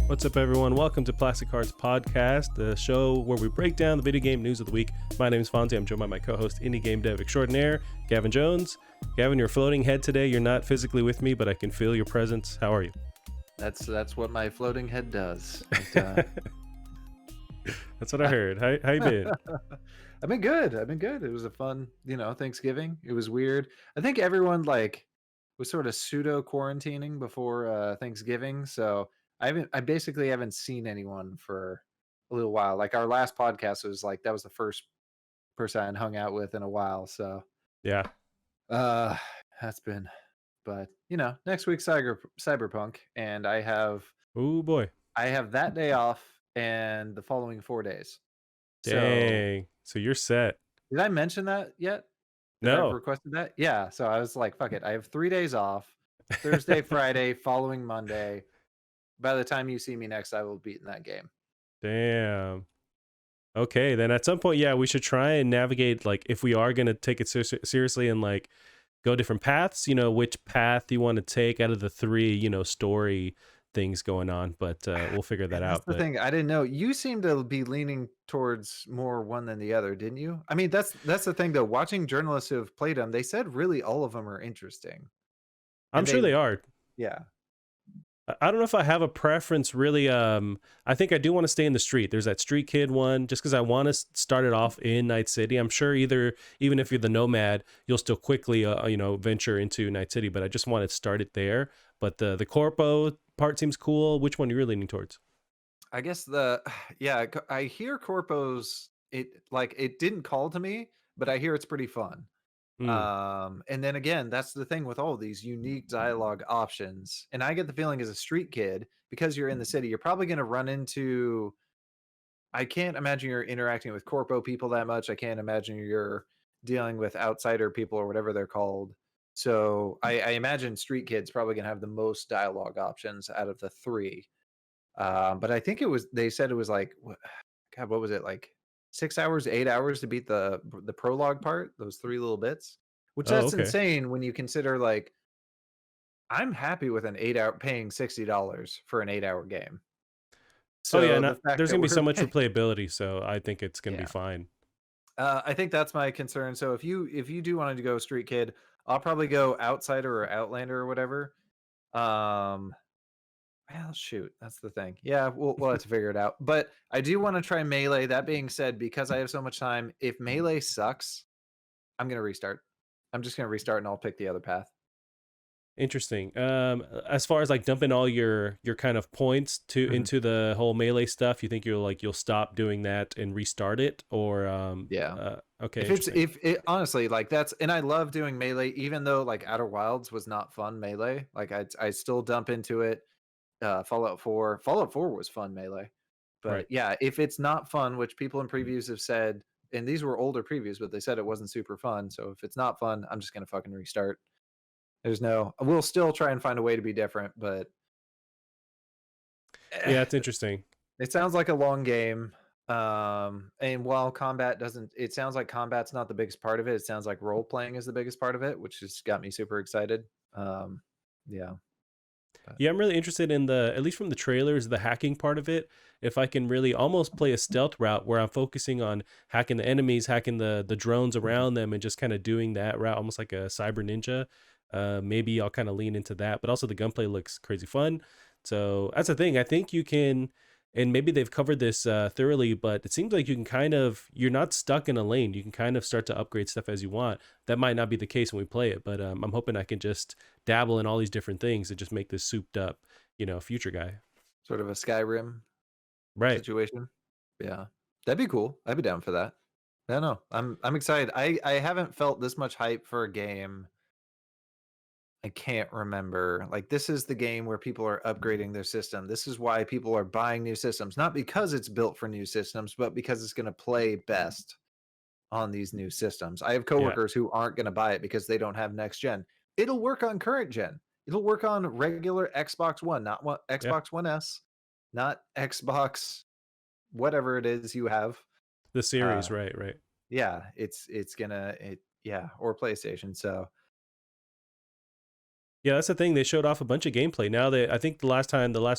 What's up, everyone? Welcome to Plastic Cards Podcast, the show where we break down the video game news of the week. My name is Fonzie. I'm joined by my co-host, indie game dev extraordinaire, Gavin Jones. Gavin, you're floating head today. You're not physically with me, but I can feel your presence. How are you? That's what my floating head does. That's what I heard. How you been? I've been good. It was a fun, Thanksgiving. It was weird. I think everyone was sort of pseudo quarantining before Thanksgiving, so I basically haven't seen anyone for a little while. Like our last podcast was like that was the first person I hung out with in a while. So Yeah. uh that's been, but next week cyberpunk, and Oh boy. I have that day off and the following 4 days. So Dang. So you're set. did I mention that yet? That I've No. requested that? Yeah. So I was like, fuck it. I have 3 days off. Thursday, Friday, following Monday. By the time you see me next, I will have beaten that game. Damn. Okay, then at some point, yeah, we should try and navigate, like, if we are going to take it seriously and, like, go different paths, which path you want to take out of the three, story things going on. But we'll figure that out. That's the thing. I didn't know. You seem to be leaning towards more one than the other, didn't you? I mean, that's the thing, though. Watching journalists who have played them, they said really all of them are interesting. I'm sure they are. Yeah. I don't know if I have a preference really. I think I do want to stay in the street. There's that street kid one, just because I want to start it off in Night City. I'm sure even if you're the nomad, you'll still quickly venture into Night City. But I just want to start it there. But the corpo part seems cool. Which one are you really leaning towards? I guess I hear Corpo's, it didn't call to me, but I hear it's pretty fun. And then again, that's the thing with all of these unique dialogue options. And I get the feeling as a street kid, because you're in the city, you're probably going to run into, I can't imagine you're interacting with corpo people that much. I can't imagine you're dealing with outsider people or whatever they're called. So I imagine street kid's probably going to have the most dialogue options out of the three. But I think they said it was like, God, what was it, like 6 hours, 8 hours to beat the prologue part, those three little bits, which Oh, that's okay. insane when you consider, like, I'm happy with an 8 hour paying $60 for an 8 hour game. Oh yeah, So the fact there's that gonna be so we're much replayability, so I think it's gonna be yeah, fine. I think that's my concern. So if you do want to go Street Kid, I'll probably go Outsider or Outlander or whatever. Um, Well, shoot, that's the thing. Yeah, we'll have to figure it out. But I do want to try Melee. That being said, because I have so much time, if Melee sucks, I'm gonna restart. I'm just gonna restart and I'll pick the other path. Interesting. As far as like dumping all your kind of points Mhm. into the whole melee stuff, you think you'll stop doing that and restart it, or Yeah. okay, If it's interesting. if it honestly, like, that's, and I love doing Melee, even though like Outer Wilds was not fun Melee. Like I still dump into it. Fallout 4 was fun Melee. But Right. yeah, if it's not fun, which people in previews have said, and these were older previews, but they said it wasn't super fun. So if it's not fun, I'm just gonna fucking restart. We'll still try and find a way to be different, but Yeah, it's interesting. it sounds like a long game. And while combat doesn't, it sounds like combat's not the biggest part of it. It sounds like role playing is the biggest part of it, which has got me super excited. Um, yeah. But, Yeah, I'm really interested in at least from the trailers, the hacking part of it. If I can really almost play a stealth route where I'm focusing on hacking the enemies, hacking the drones mhm. around them, and just kind of doing that route, almost like a cyber ninja. Maybe I'll kind of lean into that. But also the gunplay looks crazy fun. So that's the thing. I think you can, and maybe they've covered this thoroughly, but it seems like you can you're not stuck in a lane. You can kind of start to upgrade stuff as you want. That might not be the case when we play it, but I'm hoping I can just dabble in all these different things to just make this souped up, future guy. Sort of a Skyrim Right. situation. Yeah. That'd be cool. I'd be down for that. I know. I'm excited. I haven't felt this much hype for a game. I can't remember. Like, this is the game where people are upgrading their system. This is why people are buying new systems, not because it's built for new systems, but because it's going to play best on these new systems. I have Yeah. coworkers who aren't going to buy it because they don't have next gen. It'll work on current gen. It'll work on regular Xbox One, not what Yeah. Xbox One S, not Xbox whatever it is you have. The series. Uh Right. Right. yeah, it's gonna, yeah, or PlayStation. So Yeah, that's the thing. They showed off a bunch of gameplay. Now they, I think the last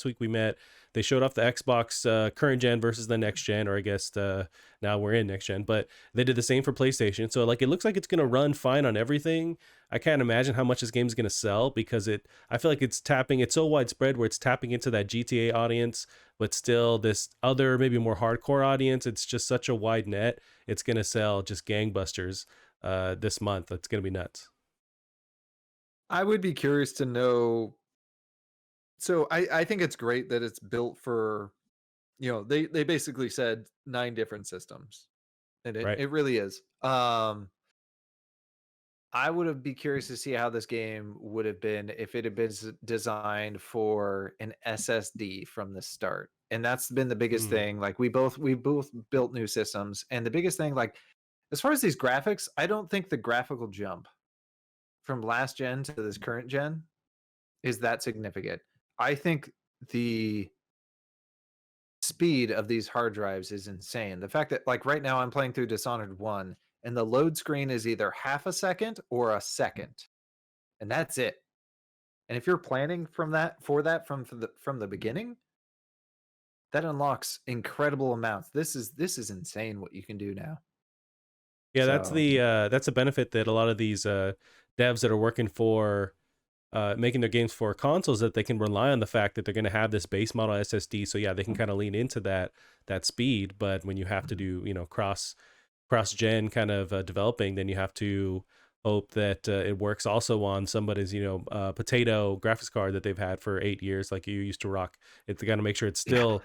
week we met, they showed off the Xbox current gen versus the next gen, or I guess now we're in next gen. But they did the same for PlayStation. So like, it looks like it's gonna run fine on everything. I can't imagine how much this game is gonna sell because it. I feel like it's tapping. It's so widespread where it's tapping into that GTA audience, but still this other maybe more hardcore audience. It's just such a wide net. It's gonna sell just gangbusters this month. It's gonna be nuts. I would be curious to know. So I think it's great that it's built for, they basically said 9 different systems, and it Right. it really is. I would have be curious to see how this game would have been if it had been designed for an SSD from the start. And that's been the biggest Mm. thing. Like we both built new systems, and the biggest thing, like as far as these graphics, I don't think the graphical jump from last gen to this current gen is that significant. I think the speed of these hard drives is insane. The fact that, like, right now I'm playing through Dishonored 1 and the load screen is either half a second or a second, and that's it. And if you're planning from the beginning, that unlocks incredible amounts. This is insane what you can do now. Yeah, So, that's a benefit that a lot of these devs that are working for making their games for consoles, that they can rely on the fact that they're going to have this base model SSD. So yeah, they can kind of lean into that speed. But when you have to do cross gen kind of developing, then you have to hope that it works also on somebody's potato graphics card that they've had for 8 years, like you used to rock. It's got to make sure it yeah. still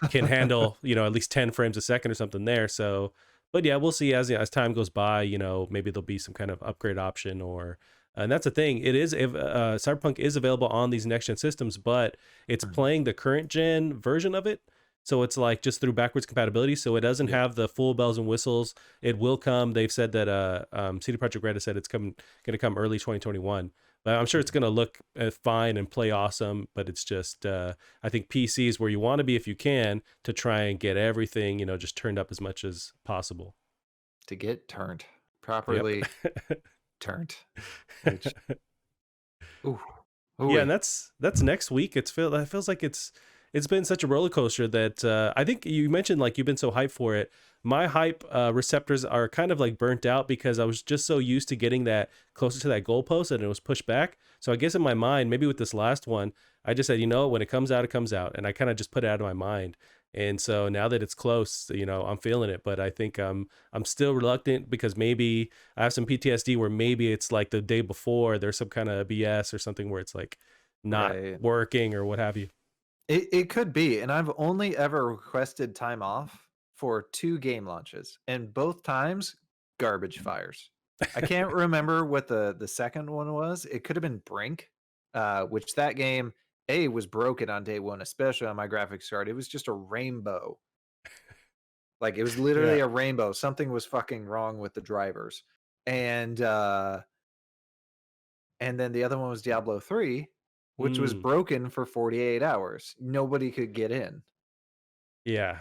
can handle at least 10 frames a second or something there. So, but yeah, we'll see as time goes by. Maybe there'll be some kind of upgrade option, or and that's the thing. It is Cyberpunk is available on these next gen systems, but it's playing the current gen version of it. So it's like just through backwards compatibility. So it doesn't Yep. have the full bells and whistles. It will come. They've said that CD Projekt Red has said it's going to come early 2021. But I'm sure it's going to look fine and play awesome. But it's just I think PC is where you want to be if you can, to try and get everything just turned up as much as possible. To get turned Yep. properly turned, which ooh, Yeah, and ooh, that's next week. It feels like it's been such a roller coaster that I think you mentioned like you've been so hyped for it. My hype receptors are kind of like burnt out because I was just so used to getting that closer to that goalpost and it was pushed back. So I guess in my mind, maybe with this last one, I just said, when it comes out, it comes out, and I kind of just put it out of my mind. And so now that it's close, I'm feeling it, but I think I'm still reluctant because maybe I have some PTSD where maybe it's like the day before there's some kind of BS or something where it's like not right. working or what have you. It could be, and I've only ever requested time off for 2 game launches, and both times, garbage fires. I can't remember what the second one was. It could have been Brink, which that game, A, was broken on day 1, especially on my graphics card. It was just a rainbow. Like, it was Yeah. literally a rainbow. Something was fucking wrong with the drivers. And, uh and then the other one was Diablo 3, which was Mm, broken for 48 hours. Nobody could get in. yeah.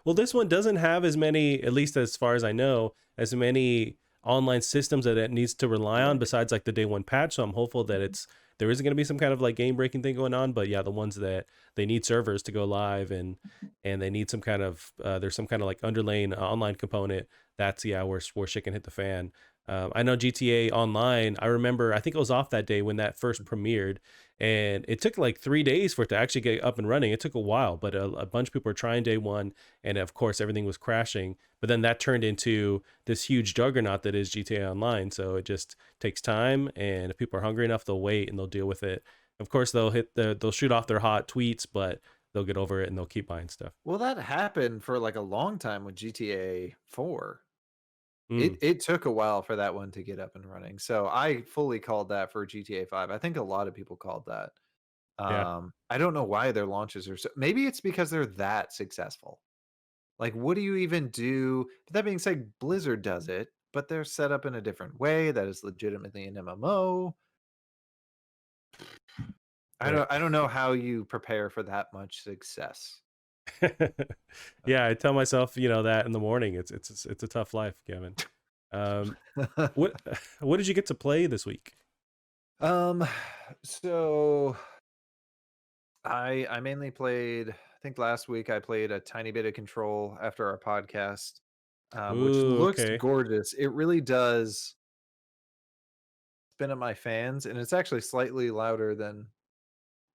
Well, this one doesn't have as many, at least as far as I know, as many online systems that it needs to rely on Right. besides like the day one patch. So I'm hopeful that there isn't going to be some kind of like game breaking thing going on. But yeah, the ones that they need servers to go live, and they need some kind of there's some kind of like underlying online component. That's yeah, where shit can hit the fan. I know GTA Online. I remember I think it was off that day when that first premiered, and it took like 3 days for it to actually get up and running. It took a while, but a bunch of people were trying day one, and of course everything was crashing. But then that turned into this huge juggernaut that is GTA Online. So it just takes time, and if people are hungry enough, they'll wait and they'll deal with it. Of course, they'll shoot off their hot tweets, but they'll get over it and they'll keep buying stuff. Well, that happened for, like, a long time with GTA 4. Mm, It took a while for that one to get up and running, so I fully called that for GTA 5. I think a lot of people called that. yeah. I don't know why their launches are so, maybe it's because they're that successful. Like, what do you even do? But that being said, Blizzard does it, but they're set up in a different way that is legitimately an MMO. I Right. don't I don't know how you prepare for that much success. Yeah, I tell myself, that in the morning. It's a tough life, Kevin. Um, what what did you get to play this week? Um, so I mainly played. I think last week I played a tiny bit of Control after our podcast, which Ooh, looks okay. gorgeous. It really does spin up my fans, and it's actually slightly louder than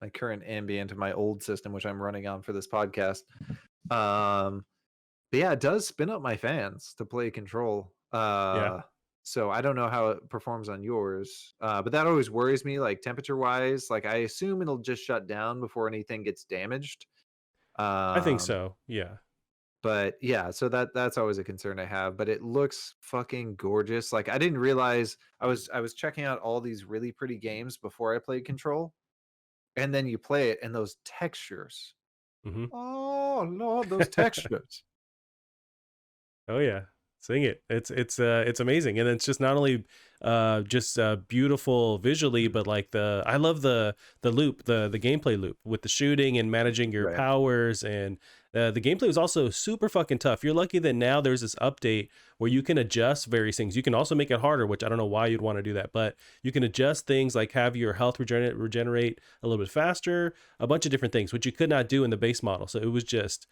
my current ambient of my old system, which I'm running on for this podcast. Um, but yeah, it does spin up my fans to play Control. Yeah. So I don't know how it performs on yours, but that always worries me, like temperature wise. Like I assume it'll just shut down before anything gets damaged. I think Um, so. Yeah. but yeah, so that's always a concern I have. But it looks fucking gorgeous. Like I didn't realize I was checking out all these really pretty games before I played Control, and then you play it, and those textures. Mhm. Oh Lord, those textures. Oh yeah, sing it. It's amazing, and it's just not only just beautiful visually, but like I love the loop, the gameplay loop with the shooting and managing your Right. powers, and the gameplay was also super fucking tough. You're lucky that now there's this update where you can adjust various things. You can also make it harder, which I don't know why you'd want to do that, but you can adjust things like have your health regenerate a little bit faster, a bunch of different things, which you could not do in the base model. So it was just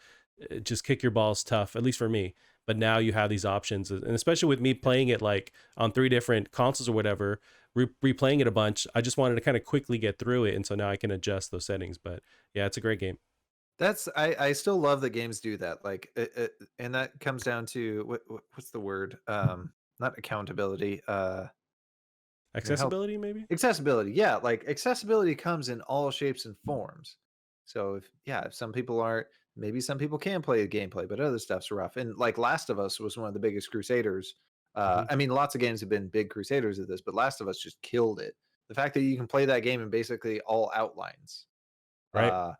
kick your balls tough, at least for me. But now you have these options, and especially with me Yeah. playing it like on 3 different consoles or whatever, replaying it a bunch, I just wanted to kind of quickly get through it, and so now I can adjust those settings. But yeah, it's a great game. That's I still love that games do that. Like and that comes down to what's the word? Not accountability. Your health Accessibility, maybe. accessibility. Yeah, like accessibility comes in all shapes and forms. So if some people aren't, maybe some people can play the gameplay, but other stuff's rough. And like Last of Us was one of the biggest crusaders. Hmm. I mean, lots of games have been big crusaders of this, but Last of Us just killed it. The fact that you can play that game in basically all outlines, Right. uh,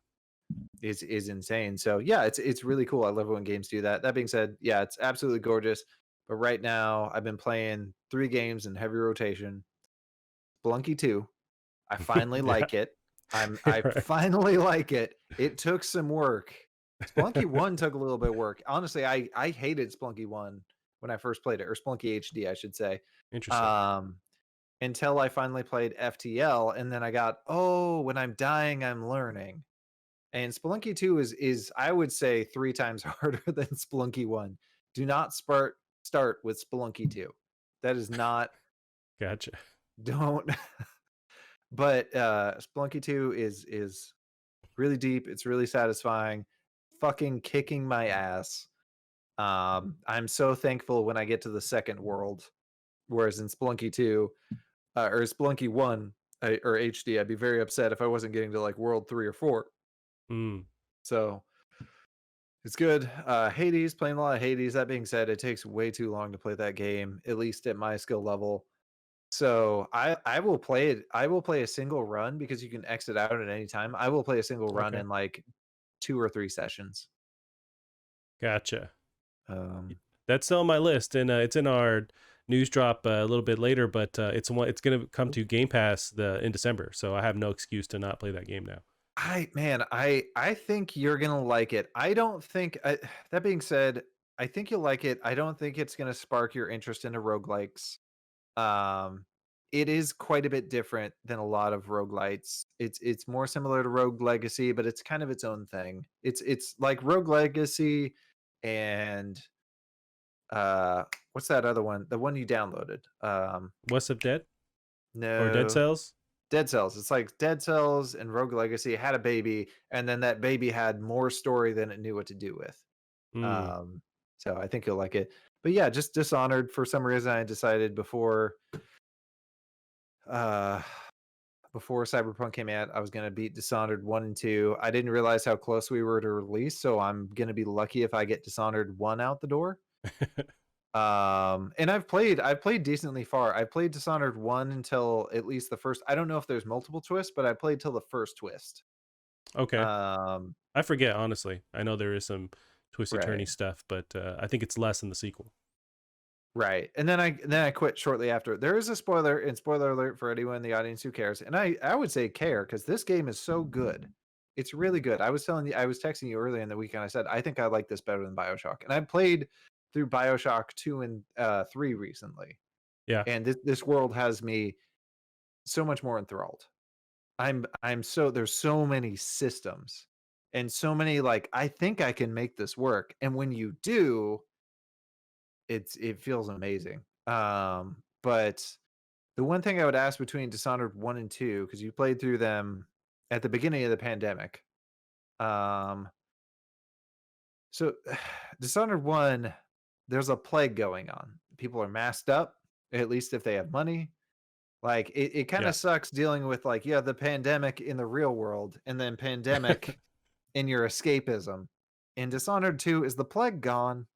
is insane. So yeah, it's really cool. I love when games do that. That being said, yeah, it's absolutely gorgeous. But right now, I've been playing 3 games in heavy rotation. Splunky 2. I finally Yeah. like it. I Right. finally like it. It took some work. Splunky 1 took a little bit of work. Honestly, I hated Splunky 1 when I first played it, or Splunky HD, I should say. Interesting. Um, until I finally played FTL, and then I got, oh, when I'm dying, I'm learning. And Spelunky 2 is I would say 3 times harder than Spelunky 1. Do not start with Spelunky 2. That is not Gotcha. don't but Spelunky 2 is really deep, it's really satisfying, fucking kicking my ass. I'm so thankful when I get to the second world, whereas in Spelunky 2 or Spelunky 1 or HD, I'd be very upset if I wasn't getting to like world 3 or 4. Mm. So it's good. Hades, playing a lot of Hades. That being said, it takes way too long to play that game, at least at my skill level. So I will play it. I will play a single run because you can exit out at any time. I will play a single run Okay. in like 2 or 3 sessions. Gotcha. Um, That's still on my list, and it's in our news drop a little bit later. But it's going to come to Game Pass in December, so I have no excuse to not play that game now. I think you're gonna like it. I don't think. That being said, I think you'll like it. I don't think it's gonna spark your interest into roguelikes. Um, it is quite a bit different than a lot of roguelites. It's more similar to Rogue Legacy, but it's kind of its own thing. It's like Rogue Legacy and what's that other one? The one you downloaded. What's Up Dead or Dead No, Cells? Dead Cells. It's like Dead Cells and Rogue Legacy had a baby, and then that baby had more story than it knew what to do with. Mm. Um, so I think you'll like it. But yeah, just Dishonored for some reason I decided uh before Cyberpunk came out, I was gonna beat Dishonored 1 and 2. I didn't realize how close we were to release, so I'm gonna be lucky if I get Dishonored 1 out the door. And I've played decently far. I played Dishonored 1 until at least the first. I don't know if there's multiple twists, but I played till the first twist. Okay. Um, I forget, honestly. I know there is some twisty turny right. stuff, but I think it's less in the sequel. Right. And then I quit shortly after. There is a spoiler, and spoiler alert for anyone in the audience who cares. And I would say care because this game is so good. It's really good. I was texting you earlier in the weekend. I said I think I like this better than BioShock. And I played through BioShock 2 and 3 recently. Yeah. And this world has me so much more enthralled. I'm so there's so many systems and so many like I think I can make this work. And when you do, it feels amazing. But the one thing I would ask between Dishonored 1 and 2, because you played through them at the beginning of the pandemic. Um, so Dishonored 1, there's a plague going on. People are masked up, at least if they have money. Like it kind Yeah. of sucks dealing with like, yeah, the pandemic in the real world and then pandemic in your escapism. In Dishonored 2, is the plague gone?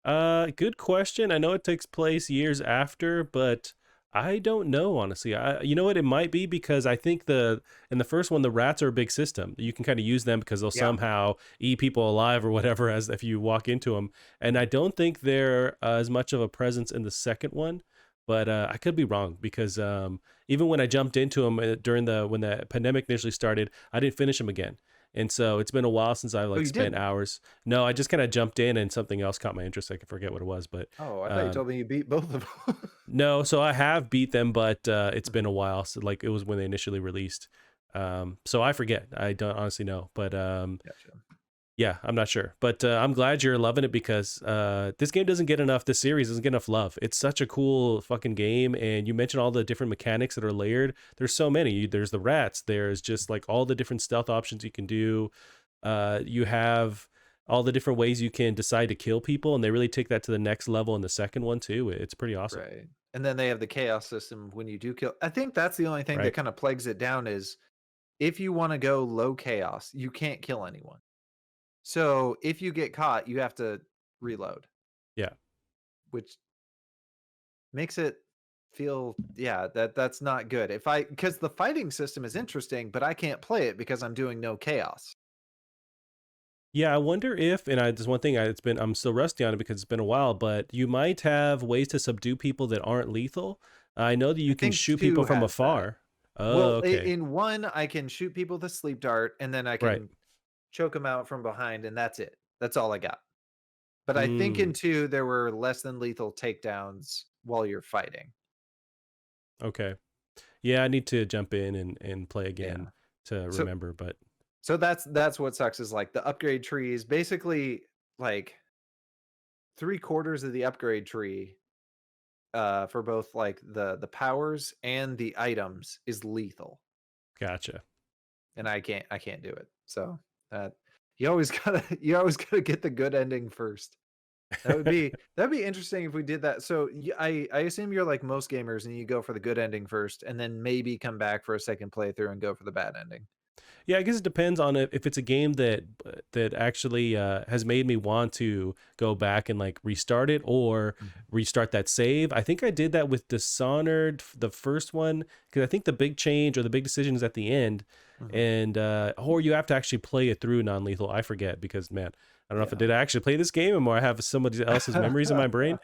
Good question. I know it takes place years after, but I don't know honestly. You know what? It might be because I think the in the first one the rats are a big system. You can kind of use them because they'll Yeah. somehow eat people alive or whatever as if you walk into them. And I don't think they're as much of a presence in the second one. But I could be wrong because even when I jumped into them during the when the pandemic initially started, I didn't finish them again. And so it's been a while since I Oh, like you spent didn't? hours. No, I just kind of jumped in and something else caught my interest. I can forget what it was, but Oh, I thought you um, told me you beat both of them. no. So I have beat them, but it's been Mhm. a while. So like it was when they initially released. So I forget. I don't honestly know, but Gotcha. yeah, I'm not sure, but I'm glad you're loving it because this game doesn't get enough. This series doesn't get enough love. It's such a cool fucking game, and you mentioned all the different mechanics that are layered. There's so many. There's the rats. There's just like all the different stealth options you can do. You have all the different ways you can decide to kill people, and they really take that to the next level in the second one too. It's pretty awesome, Right. And then they have the chaos system when you do kill. I think that's the only thing that right? kind of plagues it down is if you want to go low chaos, you can't kill anyone. So if you get caught, you have to reload, Yeah. which makes it feel yeah, that's not good. If I because the fighting system is interesting, but I can't play it because I'm doing no chaos. Yeah, I wonder if, and I, there's one thing it's been, I'm still rusty on it because it's been a while, but you might have ways to subdue people that aren't lethal. I know that I you can think shoot people 2 from has that. afar. Oh, Well, okay. in 1 I can shoot people with a sleep dart and then I Right. can choke them out from behind and that's it. That's all I got. But I think Mm, in 2 there were less than lethal takedowns while you're fighting. okay. Yeah, I need to jump in and play Yeah. again to So remember, but that's what sucks is like the upgrade tree is basically like 3/4 of the upgrade tree for both like the powers and the items is lethal. gotcha. And I can't do it. So that you always gotta you always gotta get the good ending first. That'd be interesting if we did that. So I assume you're like most gamers and you go for the good ending first and then maybe come back for a second playthrough and go for the bad ending. Yeah, I guess it depends on if it's a game that actually has made me want to go back and like restart it or Mhm. restart that save. I think I did that with Dishonored, the first one, because I think the big change or the big decision is at the end, Mhm. and or you have to actually play it through non-lethal. I forget because man, I don't know if I Yeah. did actually play this game or I have somebody else's memories in my brain.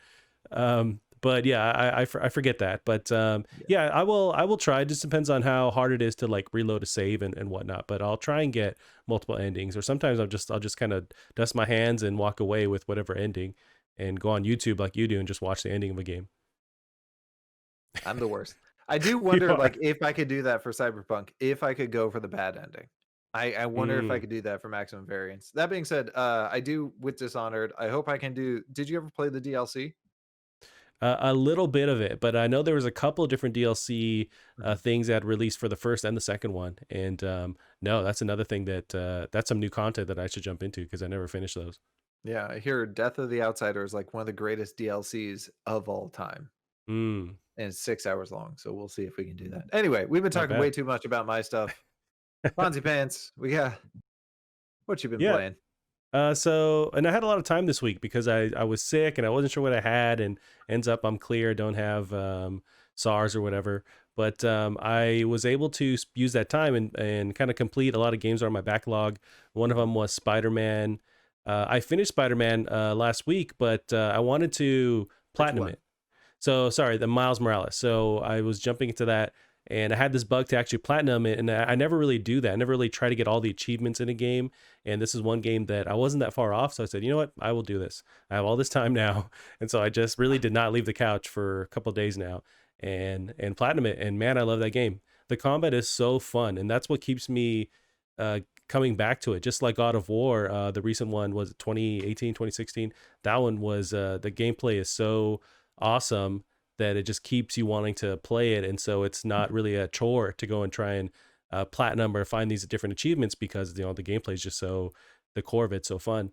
But yeah, I forget that. But Yeah. yeah, I will try. It just depends on how hard it is to like reload a save and whatnot. But I'll try and get multiple endings. Or sometimes I'll just kind of dust my hands and walk away with whatever ending, and go on YouTube like you do and just watch the ending of a game. I'm the worst. I do You wonder, are. like, if I could do that for Cyberpunk, if I could go for the bad ending. I wonder if I Mm. could do that for Maximum Variance. That being said, I do with Dishonored. I hope I can do. Did you ever play the DLC? A little bit of it, but I know there was a couple of different DLC Mhm. things that released for the first and the second one. And no, that's another thing that that's some new content that I should jump into because I never finished those. Yeah, I hear Death of the Outsider is like one of the greatest DLCs of all time, Mm, and it's 6 hours long. So we'll see if we can do that. Anyway, we've been not talking way bad. too much about my stuff. Fonzie Pants, we got what you been Yeah. playing? So and I had a lot of time this week because I was sick and I wasn't sure what I had, and ends up I'm clear, don't have SARS or whatever. But I was able to use that time and kind of complete a lot of games that are on my backlog. One of Mhm. them was Spider-Man. I finished Spider-Man last week, but I wanted to Which platinum one? it. So sorry, the Miles Morales. So I was jumping into that, and I had this bug to actually platinum it, and I never really do that. I never really try to get all the achievements in a game, and this is one game that I wasn't that far off. So I said, you know what, I will do this. I have all this time now, and so I just really did not leave the couch for a couple of days now, and platinum it. And man, I love that game. The combat is so fun, and that's what keeps me coming back to it. Just like God of War, the recent one was 2018, 2016. That one was the gameplay is so awesome that it just keeps you wanting to play it, and so it's not really a chore to go and try and platinum or find these different achievements because the gameplay is just so the core of it's so fun.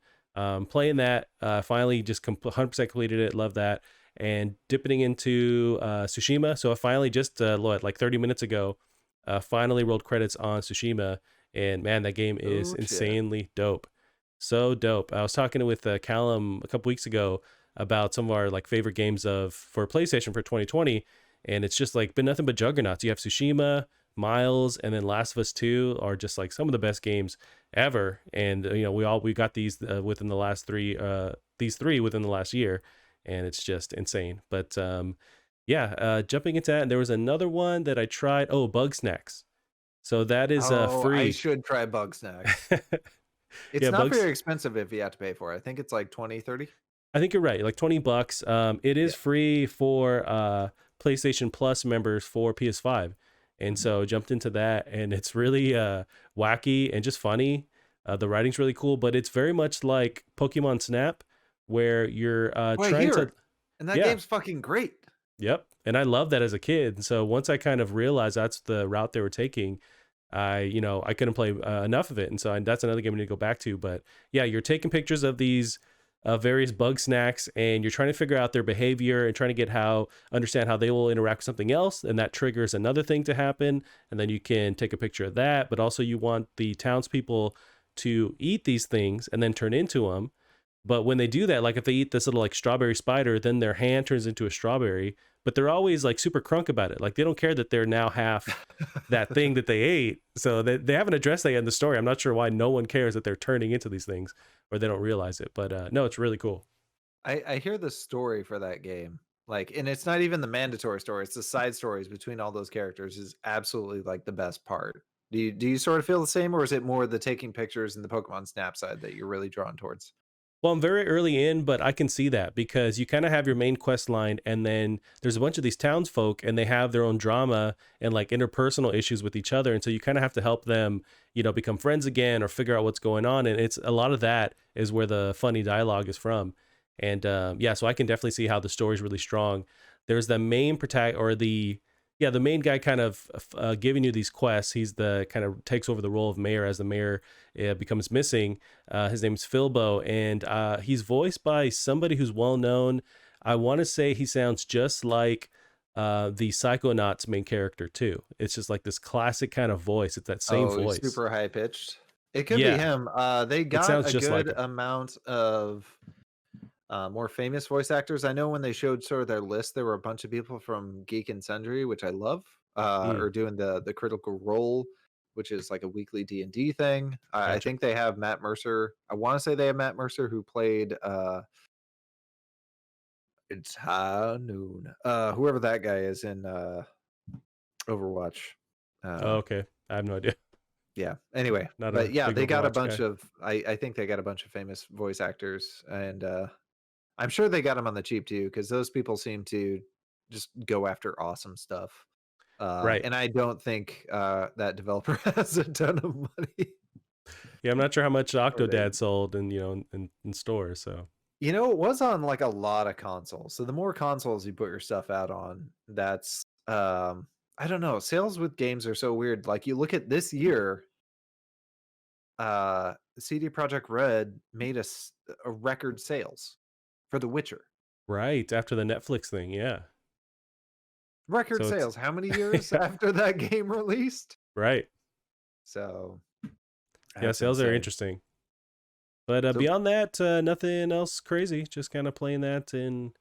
Playing that, finally just 100% completed it. Love that. And dipping into Tsushima. So I finally just like 30 minutes ago, finally rolled credits on Tsushima, and man, that game is Oh shit. insanely dope. So dope. I was talking with Callum a couple weeks ago about some of our like favorite games of for PlayStation for 2020, and it's just like been nothing but juggernauts. You have Tsushima, Miles, and then Last of Us 2 are just like some of the best games ever. And we got these within the last these three within the last year, and it's just insane. But yeah, jumping into that, and there was another one that I tried. Oh, Bug Snacks. So that is Oh, I free. should try Bug Snacks. It's Yeah, not Bugs. very expensive if you have to pay for it. I think it's like 20, 30. I think you're right, like $20. It Yeah. is free for PlayStation Plus members for PS5, and Mhm. so jumped into that, and it's really wacky and just funny. The writing's really cool, but it's very much like Pokemon Snap, where you're Oh, I trying hear to, it. And that yeah, game's fucking great. yep. And I love that as a kid. And so once I kind of realized that's the route they were taking, I couldn't play enough of it. And so that's another game I need to go back to. But yeah, you're taking pictures of these various bug snacks, and you're trying to figure out their behavior and trying to understand how they will interact with something else. And that triggers another thing to happen. And then you can take a picture of that. But also you want the townspeople to eat these things and then turn into them. But when they do that, like if they eat this little like strawberry spider, then their hand turns into a strawberry. But they're always like super crunk about it. Like they don't care that they're now half that thing that they ate. So they haven't addressed that yet in the story. I'm not sure why no one cares that they're turning into these things or they don't realize it. But no, it's really cool. I hear the story for that game. Like, and it's not even the mandatory story, it's the side stories between all those characters is absolutely like the best part. Do you sort of feel the same, or is it more the taking pictures and the Pokemon Snap side that you're really drawn towards? Well, I'm very early in, but I can see that because you kind of have your main quest line, and then there's a bunch of these townsfolk, and they have their own drama and like interpersonal issues with each other, and so you kind of have to help them, become friends again or figure out what's going on. And it's a lot of that is where the funny dialogue is from, and yeah, so I can definitely see how the story's really strong. There's the main protagonist or the main guy kind of giving you these quests. He's the kind of takes over the role of mayor as the mayor becomes missing. His name's Philbo, and he's voiced by somebody who's well known. I want to say he sounds just like the Psychonauts main character too. It's just like this classic kind of voice. It's that same Oh, he's voice. super high pitched. It could be Yeah, him. They it got sounds a just like good him. amount of more famous voice actors. I know when they showed sort of their list, there were a bunch of people from Geek and Sundry, which I love, Mm, are doing the Critical Role, which is like a weekly D&D thing. I gotcha. think they have Matt Mercer. I want to say they have Matt Mercer who played it's High Noon. Whoever that guy is in Overwatch. Oh, Uh, okay, I have no idea. yeah. Anyway, Not but a yeah, big they got a Overwatch bunch guy. of I think they got a bunch of famous voice actors, and I'm sure they got them on the cheap too, because those people seem to just go after awesome stuff. Right. And I don't think that developer has a ton of money. Yeah, I'm not sure how much Or they, Octodad sold in stores. So it was on like a lot of consoles. So the more consoles you put your stuff out on, that's I don't know. Sales with games are so weird. Like you look at this year, CD Projekt Red made us a record sales for The Witcher. right after the Netflix thing, yeah. Record So it's sales. How many years after that game released? right. So Yeah, that's sales are insane. interesting. But So beyond that, nothing else crazy. Just kind of playing that and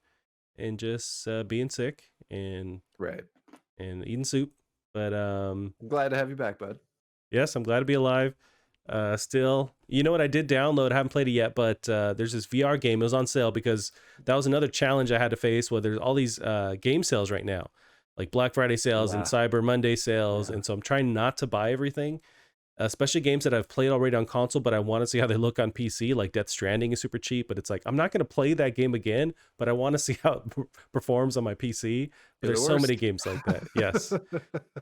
just being sick right. and eating soup. But I'm glad to have you back, bud. yes, I'm glad to be alive. Still, you know what I did download? I haven't played it yet, but there's this VR game. It was on sale because that was another challenge I had to face. Where there's all these game sales right now, like Black Friday sales and Yeah. Cyber Monday sales, Yeah. and so I'm trying not to buy everything. especially games that I've played already on console, but I want to see how they look on PC. Like Death Stranding is super cheap, but it's like I'm not going to play that game again, but I want to see how it performs on my PC. But You're the there's so many worst. games like that. Yes.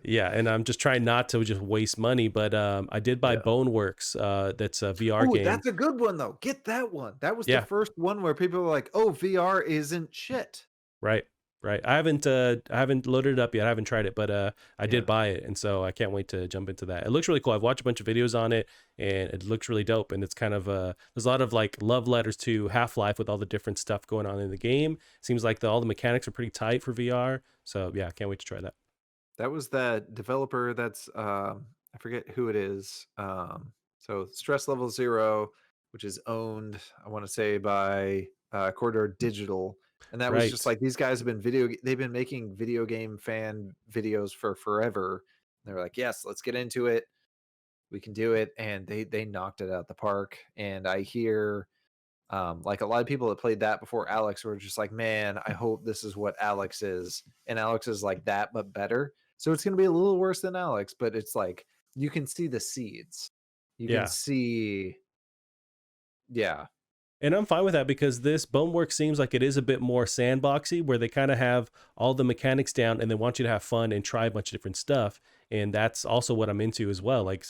Yeah, and I'm just trying not to just waste money, but I did buy Yeah. Boneworks. That's a VR Oh, game. that's a good one though. Get that one. That was the Yeah, first one where people were like, "Oh, VR isn't shit." right, right. I haven't loaded it up yet. I haven't tried it, but I did Yeah. buy it, and so I can't wait to jump into that. It looks really cool. I've watched a bunch of videos on it, and it looks really dope. And it's kind of there's a lot of like love letters to Half-Life with all the different stuff going on in the game. Seems like all the mechanics are pretty tight for VR. So yeah, I can't wait to try that. That was that developer that's I forget who it is. So Stress Level Zero, which is owned, I want to say by Corridor Digital, and that was just Right. like these guys have been they've been making video game fan videos for forever. They were like, yes, let's get into it. We can do it, and they knocked it out the park. And I hear like a lot of people that played that before Alex were just like, man, I hope this is what Alex is. And Alex is like that, but better. So it's going to be a little worse than Alex, but it's like you can see the seeds. You can Yeah. see, yeah. And I'm fine with that because this Bonework seems like it is a bit more sandboxy, where they kind of have all the mechanics down and they want you to have fun and try a bunch of different stuff. And that's also what I'm into as well. Like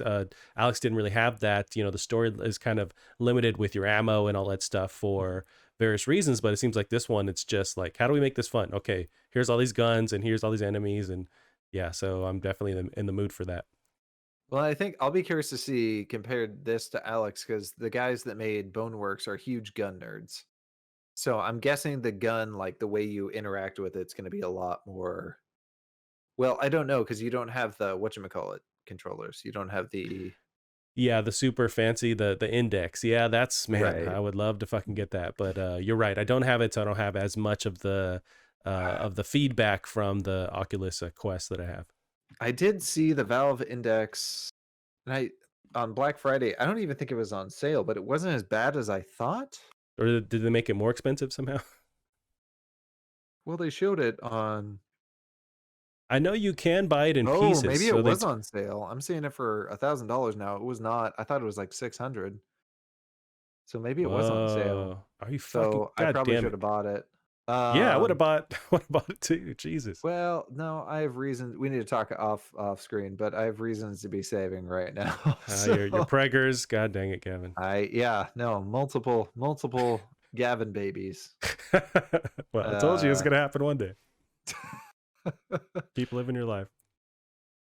Alex didn't really have that. The story is kind of limited with your ammo and all that stuff for various reasons. But it seems like this one, it's just like, how do we make this fun? Okay, here's all these guns and here's all these enemies. And yeah, so I'm definitely in the mood for that. Well, I think I'll be curious to see compared this to Alex because the guys that made Boneworks are huge gun nerds. So I'm guessing the gun, like the way you interact with it's going to be a lot more. Well, I don't know because you don't have the whatchamacallit controllers. You don't have the Yeah, the super fancy, the index. Yeah, that's man, right. I would love to fucking get that. But you're right. I don't have it, so I don't have as much of the feedback from the Oculus Quest that I have. I did see the Valve Index, and I on Black Friday. I don't even think it was on sale, but it wasn't as bad as I thought. Or did they make it more expensive somehow? Well, they showed it on. I know you can buy it in Oh, pieces. maybe it So was on sale. I'm seeing it for $1,000 now. It was not. I thought it was like 600. So maybe it was on sale. whoa, are you fucking? So I God probably damn should it! have bought it. Yeah, I would have Um, bought. Would have bought it too. Jesus. well, no, I have reasons. We need to talk off screen, but I have reasons to be saving right now. Your So preggers. God dang it, Gavin. yeah, no, multiple Gavin babies. Well, I told you it's Uh, gonna happen one day. Keep living your life.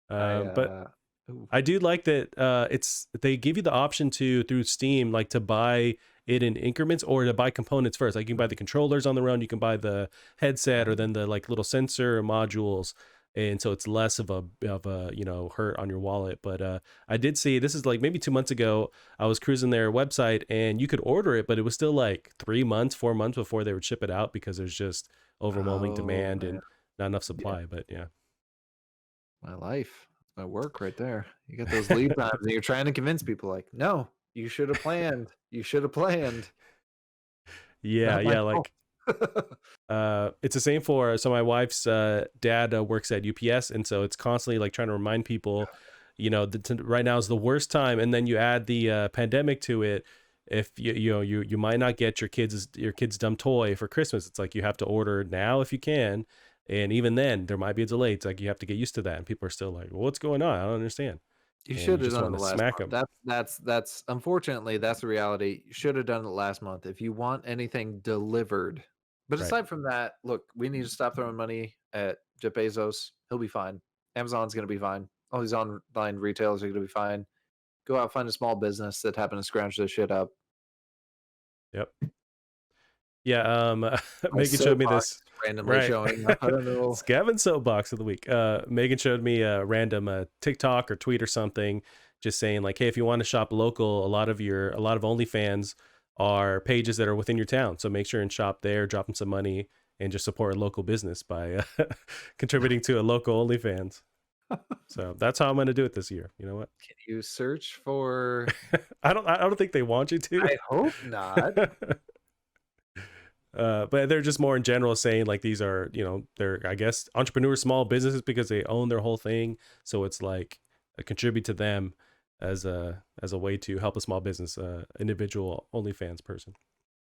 I But ooh, I do like that it's they give you the option to through Steam like to buy it in increments or to buy components first. Like you can buy the controllers on their own, you can buy the headset or then the like little sensor modules. And so it's less of a hurt on your wallet. But I did see this is like maybe 2 months ago. I was cruising their website and you could order it, but it was still like 3 months, 4 months before they would ship it out because there's just overwhelming oh demand man, and not enough yeah, supply. But yeah, my life, my work right there. You got those lead times, and you're trying to convince people like, no, you should have planned. You should have planned. yeah, Not my yeah. fault. Like it's the same for so my wife's dad works at UPS, and so it's constantly like trying to remind people, right now is the worst time, and then you add the pandemic to it. If you might not get your kid's dumb toy for Christmas, it's like you have to order now if you can, and even then there might be a delay. It's like you have to get used to that, and people are still like, well, "What's going on? I don't understand," You and you should have just done it want the to last smack month. them. That's unfortunately that's the reality. You should have done it last month if you want anything delivered. But Right. aside from that, look, we need to stop throwing money at Jeff Bezos. He'll be fine. Amazon's going to be fine. All these online retailers are going to be fine. Go out, find a small business that happened to scrounge this shit up. Yep. Yeah. My Megan showed me soapbox this. is randomly Right. showing up. I don't know. It's Gavin's soapbox of the week. Megan showed me a random TikTok or tweet or something, just saying like, hey, if you want to shop local, a lot of OnlyFans are pages that are within your town. So make sure and shop there, drop them some money, and just support a local business by contributing to a local OnlyFans. So that's how I'm going to do it this year. You know what? Can you search for? I don't think they want you to. I hope not. But they're just more in general saying like these are, they're, I guess, entrepreneurs, small businesses because they own their whole thing. So it's like contribute to them. as a way to help a small business, individual OnlyFans person.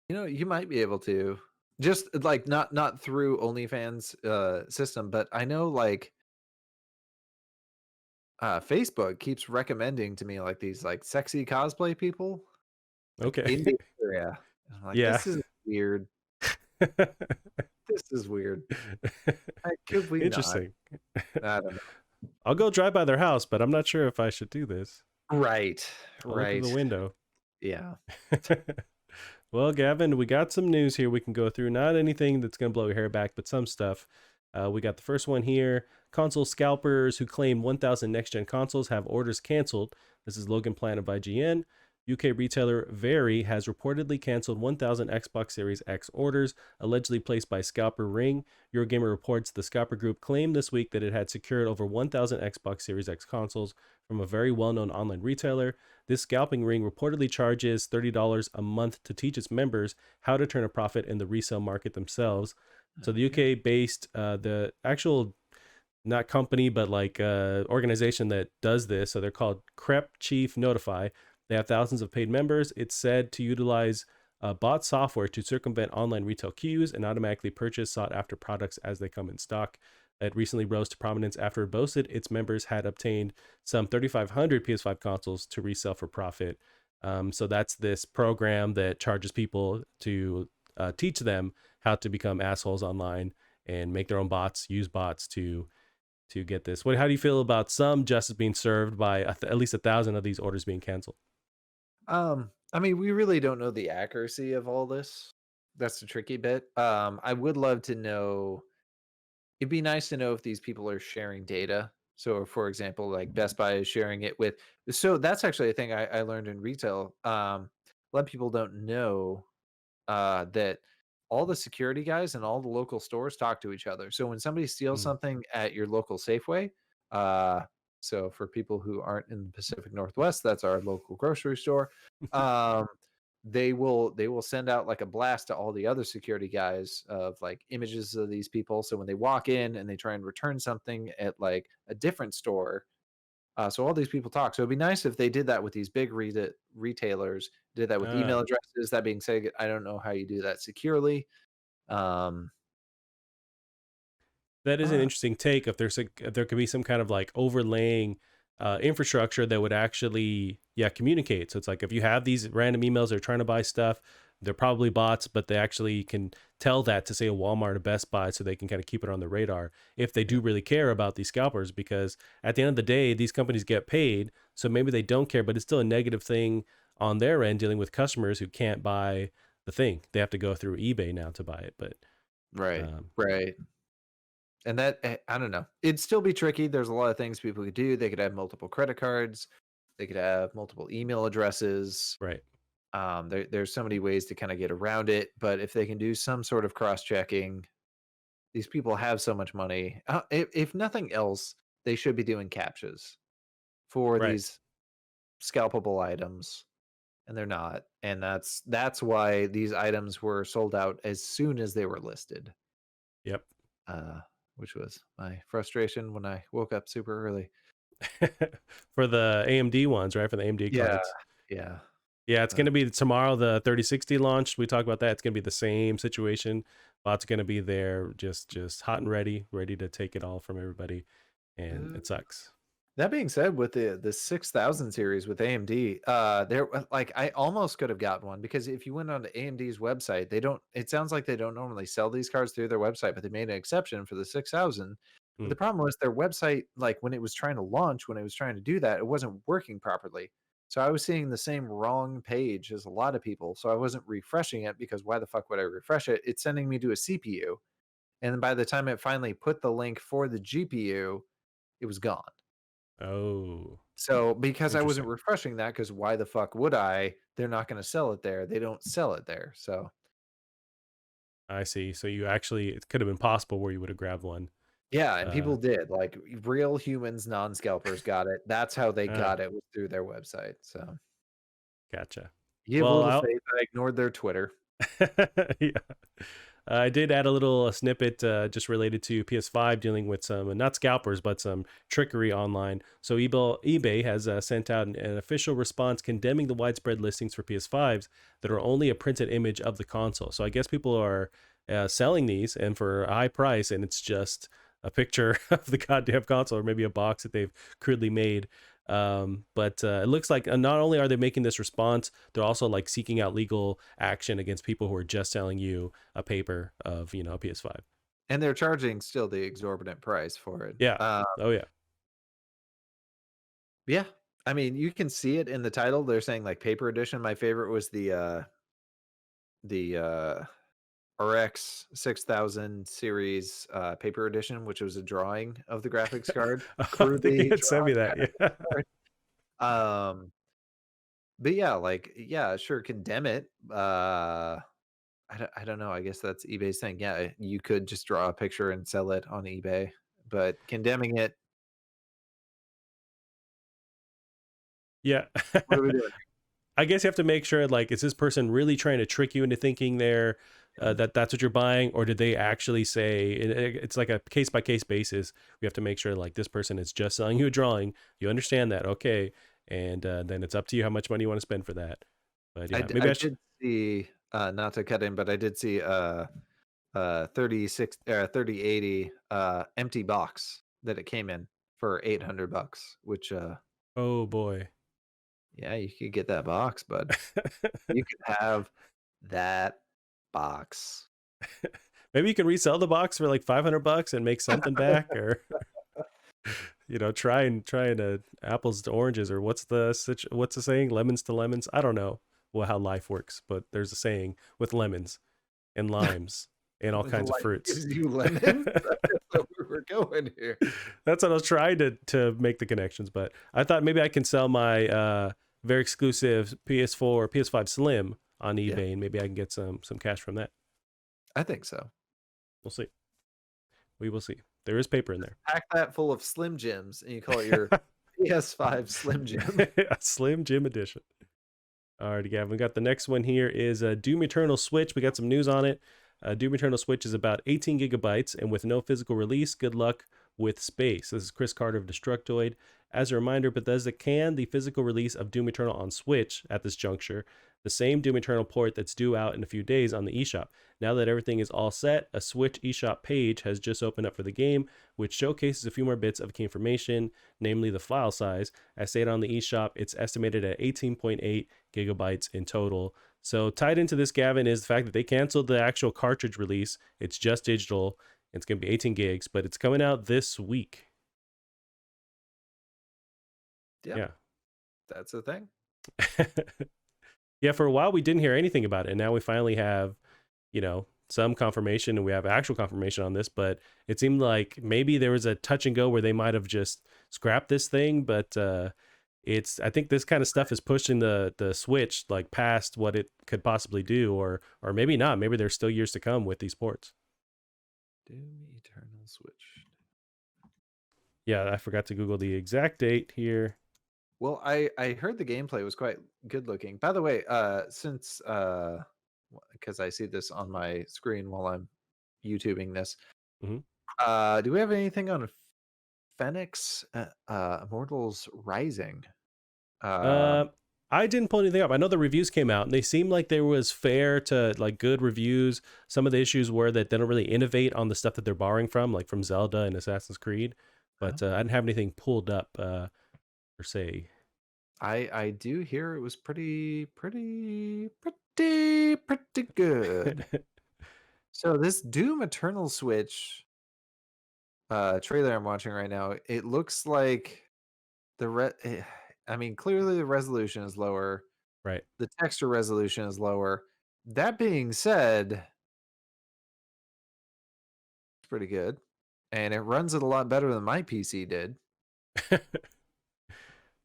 You might be able to just like not through OnlyFans system, but I know like Facebook keeps recommending to me like these like sexy cosplay people like Okay. in the area. And I'm like, Yeah. this is weird. This is weird. Could we not? Interesting. I don't know. I'll go drive by their house, but I'm not sure if I should do this. Right, I'll look through the right. window. Yeah. Well, Gavin, we got some news here we can go through. Not anything that's going to blow your hair back, but some stuff. We got the first one here. Console scalpers who claim 1,000 next gen consoles have orders canceled. This is Logan Planet of IGN. UK retailer Very has reportedly canceled 1,000 Xbox Series X orders, allegedly placed by Scalper Ring. Eurogamer reports the Scalper Group claimed this week that it had secured over 1,000 Xbox Series X consoles from a very well known online retailer. This scalping ring reportedly charges $30 a month to teach its members how to turn a profit in the resale market themselves. So the Okay. UK based, the actual not company, but like organization that does this. So they're called Crep Chief Notify. They have thousands of paid members. It's said to utilize bot software to circumvent online retail queues and automatically purchase sought after products as they come in stock. It recently rose to prominence after it boasted its members had obtained some 3,500 PS5 consoles to resell for profit. So that's this program that charges people to teach them how to become assholes online and make their own bots, use bots to get this. How do you feel about some justice being served by at least 1,000 of these orders being canceled? I mean, we really don't know the accuracy of all this. That's the tricky bit. I would love to know. It'd be nice to know if these people are sharing data. So, for example, like Best Buy is sharing it with. So that's actually a thing I learned in retail. A lot of people don't know that all the security guys and all the local stores talk to each other. So when somebody steals Mm. something at your local Safeway, uh, so for people who aren't in the Pacific Northwest, that's our local grocery store. Um, they will send out like a blast to all the other security guys of like images of these people. So when they walk in and they try and return something at like a different store, so all these people talk. So it'd be nice if they did that with these big retailers, did that with email Ah, addresses. That being said, I don't know how you do that securely. Um, that is an uh, interesting take. If there could be some kind of like overlaying infrastructure that would actually, yeah, communicate. So it's like if you have these random emails, they're trying to buy stuff. They're probably bots, but they actually can tell that to say a Walmart or Best Buy, so they can kind of keep it on the radar if they yeah, do really care about these scalpers. Because at the end of the day, these companies get paid, so maybe they don't care, but it's still a negative thing on their end dealing with customers who can't buy the thing. They have to go through eBay now to buy it. But right, um, right. And that I don't know. It'd still be tricky. There's a lot of things people could do. They could have multiple credit cards. They could have multiple email addresses. right, There's so many ways to kind of get around it. But if they can do some sort of cross checking, these people have so much money. If nothing else, they should be doing captchas for right, these scalpable items, and they're not. And that's why these items were sold out as soon as they were listed. yep. Uh, which was my frustration when I woke up super early. For the AMD ones, right? For the AMD Yeah, cards. yeah. Yeah, it's going But to be tomorrow, the 3060 launch. We talked about that. It's going to be the same situation. Bot's going to be there, just hot and ready to take it all from everybody, and uh, it sucks. that being said, with the 6000 series with AMD, there like I almost could have gotten one because if you went on to AMD's website, they don't. It sounds like they don't normally sell these cards through their website, but they made an exception for the 6000. But Mm. the problem was their website, like when it was trying to launch, when it was trying to do that, it wasn't working properly. So I was seeing the same wrong page as a lot of people. So I wasn't refreshing it because why the fuck would I refresh it? It's sending me to a CPU, and then by the time it finally put the link for the GPU, it was gone. Oh, So, because I wasn't interesting. refreshing that, because why the fuck would I? They're not gonna sell it there. They don't sell it there. So, I see. So you actually, it could have been possible where you would have grabbed one. yeah, and Uh, people did. Like, real humans, non-scalpers got it. That's how they uh, got it, was through their website. So, gotcha. you have a Well, little I'll, faith. I ignored their Twitter. yeah. I did add a little snippet just related to PS5 dealing with some, not scalpers, but some trickery online. So eBay has sent out an official response condemning the widespread listings for PS5s that are only a printed image of the console. So I guess people are selling these and for a high price, and it's just a picture of the goddamn console or maybe a box that they've crudely made. But it looks like not only are they making this response, they're also like seeking out legal action against people who are just selling you a paper of, a PS5. And they're charging still the exorbitant price for it. Yeah. Oh yeah. Yeah. I mean, you can see it in the title. They're saying like paper edition. My favorite was the RX 6000 series paper edition, which was a drawing of the graphics card, I think they crudely had sent drawn me that. Yeah. graphics card. But yeah, like yeah, sure, condemn it. I don't know. I guess that's eBay's thing. Yeah, you could just draw a picture and sell it on eBay, but condemning it, Yeah. what are we doing I guess you have to make sure, like, is this person really trying to trick you into thinking they're here? that that's what you're buying, or did they actually say it's like a case by case basis? We have to make sure like this person is just selling you a drawing. You understand that, okay? And then it's up to you how much money you want to spend for that. But yeah, maybe I I should. did see not to cut in, but I did see 3080 empty box that it came in for $800, which Oh boy. yeah, you could get that box, bud. You could have that box. Maybe you can resell the box for like $500 and make something back, or try and apples to oranges, or what's the saying? Lemons to lemons. I don't know how life works, but there's a saying with lemons and limes and all kinds of Life fruits. gives you lemons. That's where we're going here. That's what I was trying to make the connections, but I thought maybe I can sell my very exclusive PS4 or PS5 Slim on Yeah, eBay, and maybe I can get some cash from that. I think so. We'll see. We will see. There is paper in there. Pack that full of Slim Jims, and you call it your PS5 Slim Jim. A Slim Jim edition. Alrighty, Gavin. We got the next one here is Doom Eternal Switch. We got some news on it. Doom Eternal Switch is about 18 gigabytes, and with no physical release, good luck with space. This is Chris Carter of Destructoid. As a reminder, Bethesda canned the physical release of Doom Eternal on Switch at this juncture, the same Doom Eternal port that's due out in a few days on the eShop. Now that everything is all set, a Switch eShop page has just opened up for the game, which showcases a few more bits of key information, namely the file size. As stated on the eShop, it's estimated at 18.8 gigabytes in total. So tied into this, Gavin, is the fact that they canceled the actual cartridge release. It's just digital. It's going to be 18 gigs, but it's coming out this week. Yeah, Yeah. that's the thing. Yeah, for a while we didn't hear anything about it, and now we finally have, some confirmation, and we have actual confirmation on this, but it seemed like maybe there was a touch and go where they might have just scrapped this thing, but I think this kind of stuff is pushing the Switch like past what it could possibly do, or maybe not. Maybe there's still years to come with these ports. Doom Eternal Switch. Yeah, I forgot to Google the exact date here. Well, I heard the gameplay was quite good looking. By the way, since because I see this on my screen while I'm YouTubing this, Mhm. do we have anything on Phoenix Immortals Rising? Uh, Um, I didn't pull anything up. I know the reviews came out and they seemed like there was fair to like good reviews. Some of the issues were that they don't really innovate on the stuff that they're borrowing from, like from Zelda and Assassin's Creed. But I didn't have anything pulled up per se. I do hear it was pretty good. So this Doom Eternal Switch trailer I'm watching right now, it looks like I mean, clearly the resolution is lower. Right. The texture resolution is lower. That being said, it's pretty good. And it runs it a lot better than my PC did.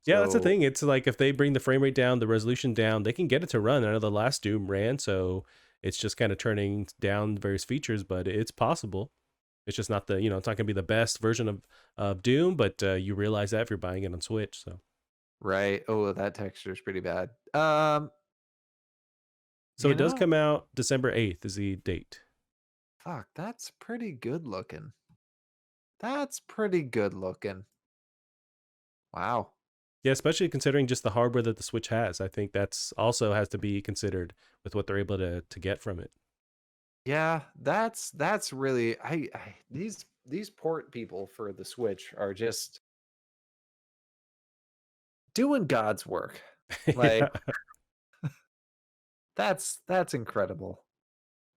Yeah, that's the So, thing. It's like if they bring the frame rate down, the resolution down, they can get it to run. I know the last Doom ran, so it's just kind of turning down various features, but it's possible. It's just not it's not going to be the best version of Doom, but you realize that if you're buying it on Switch. So, right. Oh, that texture is pretty bad. so You it does know, come out December 8th is the date. Fuck, that's pretty good looking. That's pretty good looking. Wow. Yeah, especially considering just the hardware that the Switch has. I think that's also has to be considered with what they're able to get from it. Yeah, that's really I these port people for the Switch are just doing God's work. Like Yeah, that's incredible.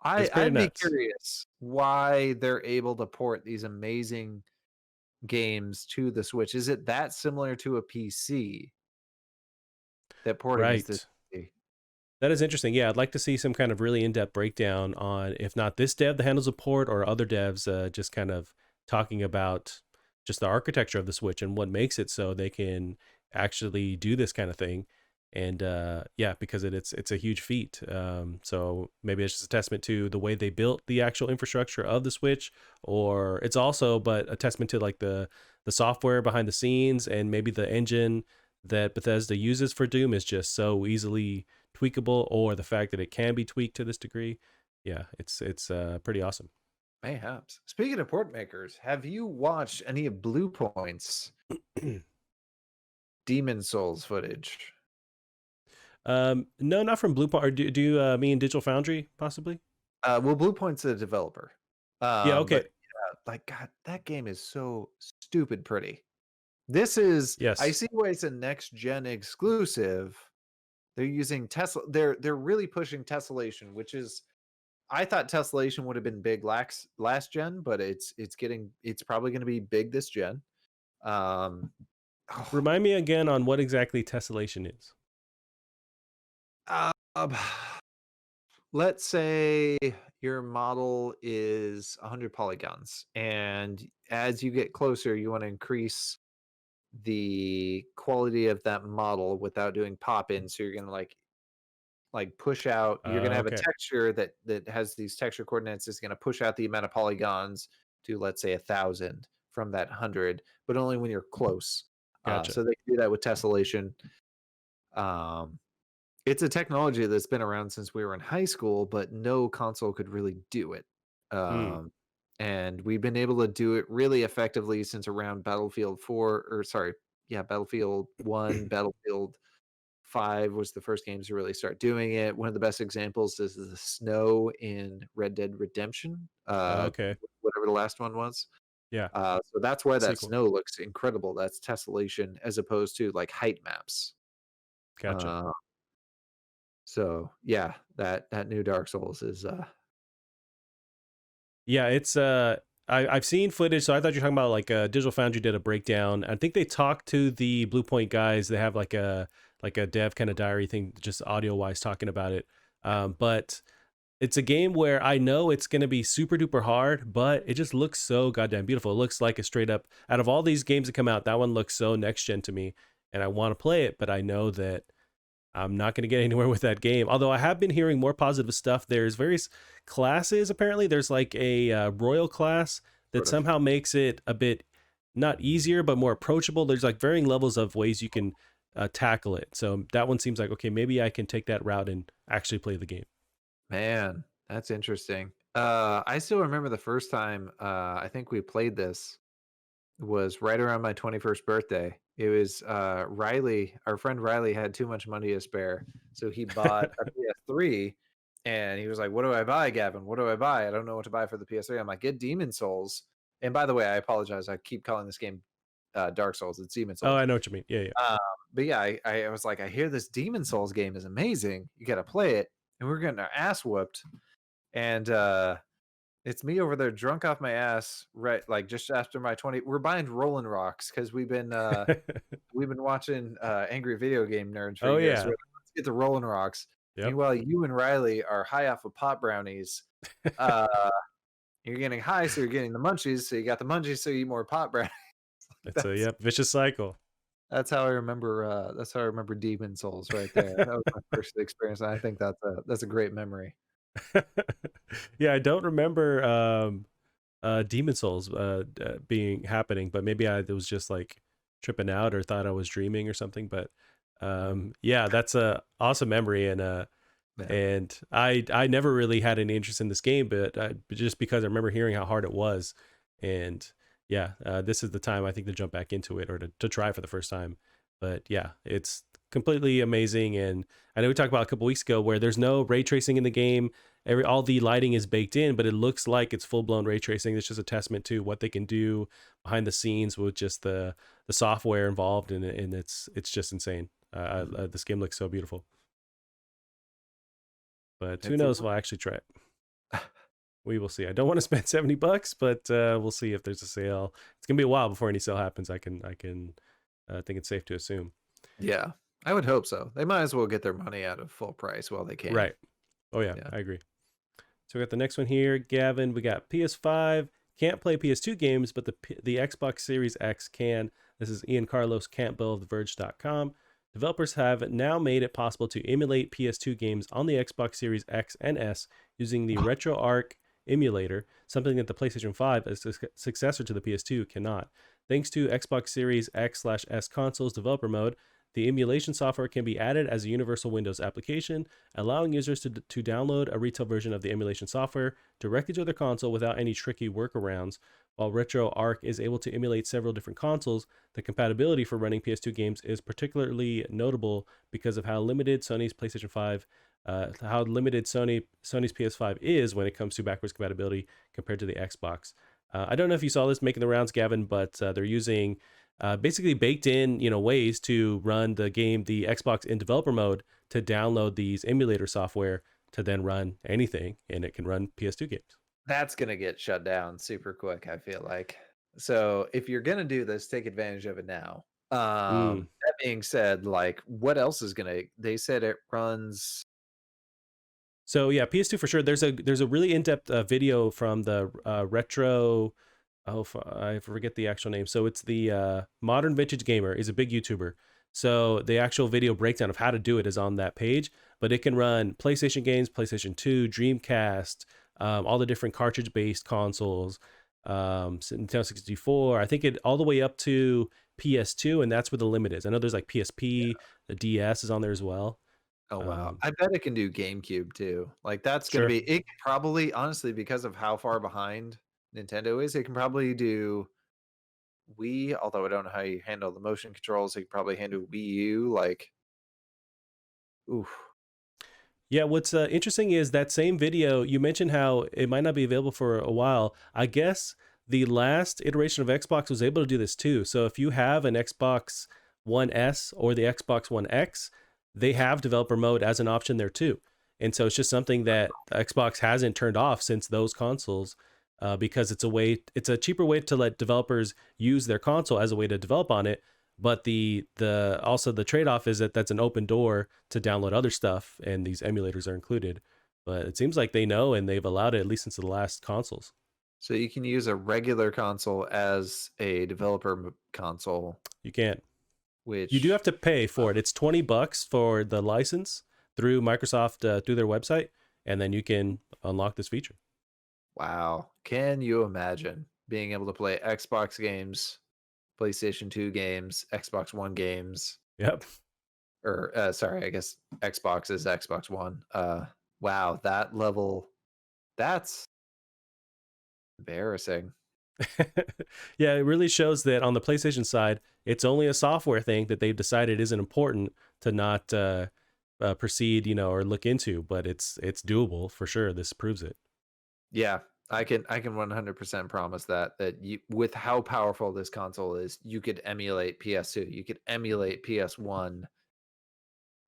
it's pretty I'd be nuts. curious why they're able to port these amazing games to the Switch. Is it that similar to a PC that porting is this Right. easy? That is interesting. Yeah, I'd like to see some kind of really in-depth breakdown on, if not this dev that handles a port, or other devs just kind of talking about just the architecture of the Switch and what makes it so they can actually do this kind of thing. And yeah, because it's a huge feat. So maybe it's just a testament to the way they built the actual infrastructure of the Switch, or it's also but a testament to like the software behind the scenes, and maybe the engine that Bethesda uses for Doom is just so easily tweakable, or the fact that it can be tweaked to this degree. Yeah, it's pretty awesome. Mayhaps. Speaking of port makers, have you watched any of Blue Point's Demon Souls footage? No, not from Blue Point. Or do you mean Digital Foundry possibly? Well, Blue Point's a developer. Yeah. But Okay. yeah, like God, that game is so stupid pretty. This is I Yes. see why it's a next gen exclusive. They're using Tesla. They're really pushing tessellation, which is I thought tessellation would have been big last gen, but it's probably going to be big this gen. Um, oh, Remind me again on what exactly tessellation is. um, let's say your model is 100 polygons, and as you get closer, you want to increase the quality of that model without doing pop in. So you're gonna like push out. You're gonna have a Okay. texture that has these texture coordinates. Is gonna push out the amount of polygons to, let's say, 1,000 from that 100, but only when you're close. Gotcha. So they can do that with tessellation. Um, it's a technology that's been around since we were in high school, but no console could really do it. Mm. Um, and we've been able to do it really effectively since around Battlefield 4, or sorry, yeah, Battlefield 1, Battlefield 5 was the first games to really start doing it. One of the best examples is the snow in Red Dead Redemption, Okay. whatever the last one was. Yeah. So that's why that Sequel. snow looks incredible. That's tessellation as opposed to like height maps. Gotcha. Uh, so yeah, that new Dark Souls is Yeah, it's I've seen footage, so I thought you were talking about like Digital Foundry did a breakdown. I think they talked to the Blue Point guys. They have like a dev kind of diary thing, just audio wise talking about it. But it's a game where I know it's gonna be super duper hard, but it just looks so goddamn beautiful. It looks like a straight up, out of all these games that come out, that one looks so next gen to me, and I want to play it, but I know that I'm not going to get anywhere with that game. Although I have been hearing more positive stuff. There's various classes. Apparently, there's like a royal class that sort of. somehow makes it a bit not easier, but more approachable. There's like varying levels of ways you can tackle it. So that one seems like, okay, maybe I can take that route and actually play the game. Man, that's interesting. I still remember the first time I think we played this was right around my 21st birthday. It was Riley, our friend Riley had too much money to spare. So he bought a PS3 and he was like, "What do I buy, Gavin? What do I buy? I don't know what to buy for the PS3." I'm like, "Get Demon Souls." And by the way, I apologize. I keep calling this game Dark Souls. It's Demon Oh, Souls. I know what you mean. Yeah, yeah. Um, but yeah, I was like, I hear this Demon Souls game is amazing. You got to play it. And we're getting our ass whooped. And it's me over there drunk off my ass, right? Like just after my 20. We're buying Rolling Rocks because we've been watching Angry Video Game Nerds for Oh years. We're yeah. like, let's get the Rolling Rocks. Yep. Meanwhile, you and Riley are high off of pot brownies. Uh, you're getting high, so you're getting the munchies. So you got the munchies, so you eat more pot brownies. It's a that's yep vicious cycle. that's how I remember. That's how I remember Demon Souls right there. That was my first experience, and I think that's a great memory. Yeah, I don't remember Demon Souls being happening, but maybe I was just like tripping out or thought I was dreaming or something. But yeah, that's a awesome memory, and Yeah. And I never really had any interest in this game, but just because I remember hearing how hard it was, and yeah, this is the time I think to jump back into it or to try for the first time. But yeah, it's completely amazing. And I know we talked about a couple weeks ago where there's no ray tracing in the game. All the lighting is baked in, but it looks like it's full blown ray tracing. It's just a testament to what they can do behind the scenes with just the software involved, and it's just insane. Mhm. This game looks so beautiful. But who It's a knows if I'll actually try it. We will see. I don't want to spend $70, but we'll see if there's a sale. It's gonna be a while before any sale happens. I think it's safe to assume. yeah. I would hope so. They might as well get their money out of full price while they can. Right. Oh yeah, Yeah. I agree. So we got the next one here, Gavin. We got PS5 can't play PS2 games, but the Xbox Series X can. This is Ian Carlos Campbell of TheVerge.com. Developers have now made it possible to emulate PS2 games on the Xbox Series X and S using the RetroArch emulator, something that the PlayStation 5, as a successor to the PS2, cannot. Thanks to Xbox Series X/S consoles developer mode, the emulation software can be added as a universal Windows application, allowing users to download a retail version of the emulation software directly to their console without any tricky workarounds. While RetroArch is able to emulate several different consoles, the compatibility for running PS2 games is particularly notable because of how limited Sony's PlayStation 5, how limited Sony's PS5 is when it comes to backwards compatibility compared to the Xbox. I don't know if you saw this making the rounds, Gavin, but they're using basically baked in, ways to run the game, the Xbox in developer mode, to download these emulator software to then run anything, and it can run PS2 games. That's gonna get shut down super quick, I feel like. So if you're gonna do this, take advantage of it now. Mm. That being said, like what else is gonna they said it runs So yeah, PS2 for sure. There's a really in depth video from the retro. Oh, I forget the actual name. So it's the Modern Vintage Gamer is a big YouTuber. So the actual video breakdown of how to do it is on that page. But it can run PlayStation games, PlayStation 2, Dreamcast, all the different cartridge based consoles, Nintendo 64. I think it all the way up to PS2, and that's where the limit is. I know there's like PSP, the DS is on there as well. oh wow. Um, I bet it can do GameCube too. Like that's gonna sure. be it could probably honestly because of how far behind Nintendo is, it can probably do Wii, although I don't know how you handle the motion controls, it could probably handle Wii U, like oof. Yeah, what's interesting is that same video, you mentioned how it might not be available for a while. I guess the last iteration of Xbox was able to do this too. So if you have an Xbox One S or the Xbox One X, they have developer mode as an option there too. And so it's just something that Xbox hasn't turned off since those consoles, because it's a cheaper way to let developers use their console as a way to develop on it, but the also the trade-off is that that's an open door to download other stuff, and these emulators are included. But it seems like they know, and they've allowed it at least since the last consoles. So you can use a regular console as a developer console, You can't. You do which have to pay for uh, it. It's $20 for the license through Microsoft, through their website, and then you can unlock this feature. wow. Can you imagine being able to play Xbox games, PlayStation 2 games, Xbox One games, Yep. or sorry, I guess Xbox is Xbox One. Wow, that level that's embarrassing. Yeah, it really shows that on the PlayStation side, it's only a software thing that they've decided isn't important to not proceed, or look into. But it's doable for sure. This proves it. Yeah, I can 100% promise that you with how powerful this console is, you could emulate PS2, you could emulate PS1.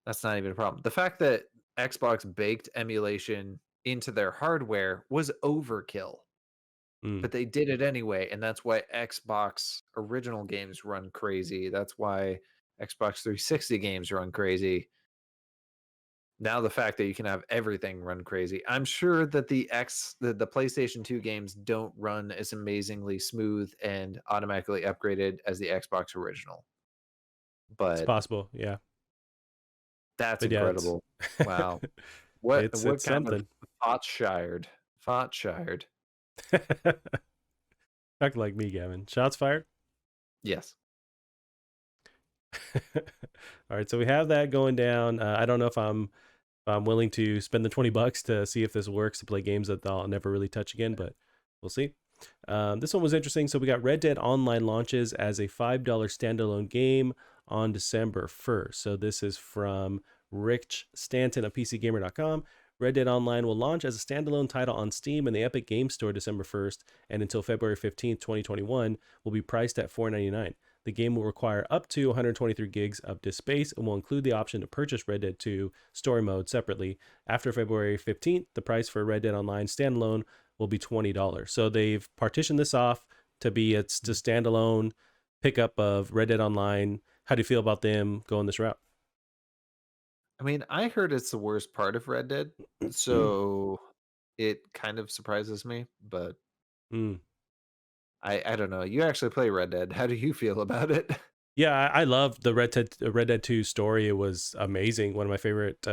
That's not even a problem. The fact that Xbox baked emulation into their hardware was overkill, Mm. but they did it anyway, and that's why Xbox original games run crazy. That's why Xbox 360 games run crazy. Now the fact that you can have everything run crazy. I'm sure that the PlayStation 2 games don't run as amazingly smooth and automatically upgraded as the Xbox original, It's but possible, yeah. that's But yeah, it's incredible. Wow. What it's what kind of something. thoughts shired? Thoughts shired. Not like me, Gavin. Shots fired. Yes. All right, so we have that going down. I don't know if I'm I'm willing to spend the $20 to see if this works to play games that I'll never really touch again, but we'll see. This one was interesting. So we got Red Dead Online launches as a $5 standalone game on December 1st. So this is from Rich Stanton of PCGamer.com. Red Dead Online will launch as a standalone title on Steam and the Epic Game Store December 1st, and until February 15th, 2021, will be priced at $4.99. The game will require up to 123 gigs of disk space and will include the option to purchase Red Dead 2 story mode separately. After February 15th, the price for Red Dead Online standalone will be $20. So they've partitioned this off to be it's just standalone pickup of Red Dead Online. How do you feel about them going this route? I mean, I heard it's the worst part of Red Dead, so it kind of surprises me, but Mm. I don't know. You actually play Red Dead. How do you feel about it? Yeah, I love the Red Dead 2 story. It was amazing. One of my favorite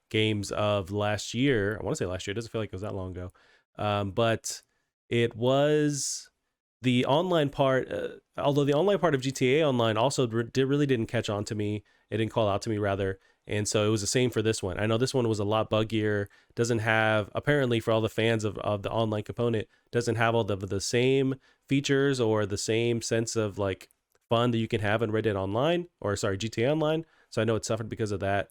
games of last year. I want to say last year. It doesn't feel like it was that long ago. But it was the online part, although the online part of GTA Online also really didn't catch on to me. It didn't call out to me, rather. And so it was the same for this one. I know this one was a lot buggier. Doesn't have, apparently, for all the fans of the online component, doesn't have all the same features or the same sense of like fun that you can have in Red Dead Online, or sorry, GTA Online. So I know it suffered because of that.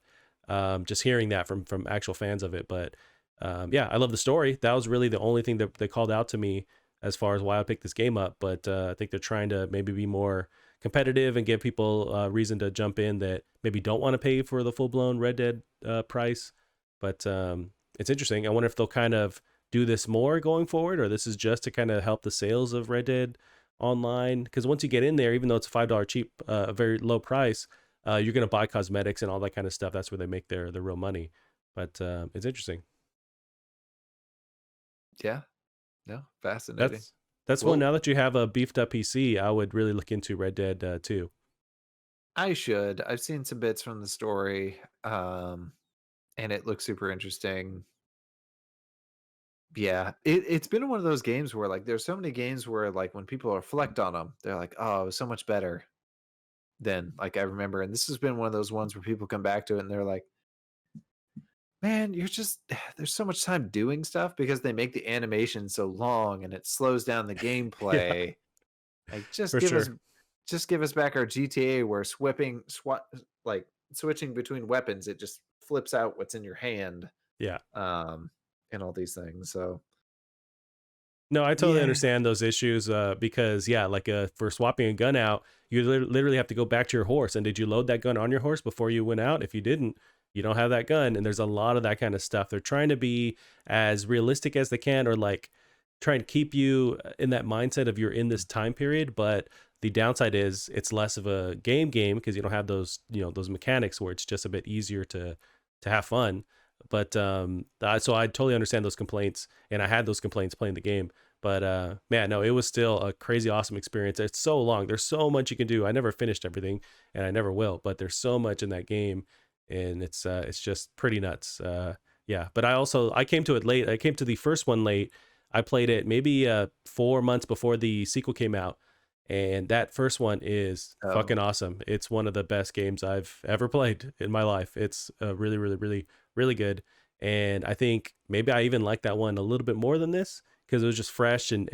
Just hearing that from actual fans of it, but yeah, I love the story. That was really the only thing that they called out to me as far as why I picked this game up. But I think they're trying to maybe be more competitive and give people reason to jump in that maybe don't want to pay for the full blown Red Dead price. But it's interesting. I wonder if they'll kind of do this more going forward, or this is just to kind of help the sales of Red Dead Online. Because once you get in there, even though it's a $5 cheap, a very low price, you're going to buy cosmetics and all that kind of stuff. That's where they make their real money. But it's interesting. Yeah. No, fascinating. That's that's one. Well, Now that you have a beefed up PC, I would really look into Red Dead 2. I should. I've seen some bits from the story, and it looks super interesting. Yeah, it's been one of those games where like there's so many games where like when people reflect on them, they're like, "Oh, it was so much better than like I remember." And this has been one of those ones where people come back to it and they're like, "Man, you're just there's so much time doing stuff because they make the animation so long and it slows down the Yeah, gameplay. Like for sure. just give us back our GTA where like switching between weapons, it just flips out what's in your hand, Yeah. um, and all these things." So No, I totally yeah, understand those issues because, yeah, like for swapping a gun out, you literally have to go back to your horse. And did you load that gun on your horse before you went out? If you didn't, you don't have that gun. And there's a lot of that kind of stuff. They're trying to be as realistic as they can, or like trying to keep you in that mindset of you're in this time period. But the downside is it's less of a game because you don't have those, those mechanics where it's just a bit easier to have fun. But so I totally understand those complaints, and I had those complaints playing the game. But man, no, it was still a crazy awesome experience. It's so long. There's so much you can do. I never finished everything, and I never will. But there's so much in that game, and it's just pretty nuts. Yeah. But I came to it late. I came to the first one late. I played it maybe 4 months before the sequel came out, and that first one is oh, fucking awesome. It's one of the best games I've ever played in my life. It's really, really, really, really good. And I think maybe I even like that one a little bit more than this because it was just fresh and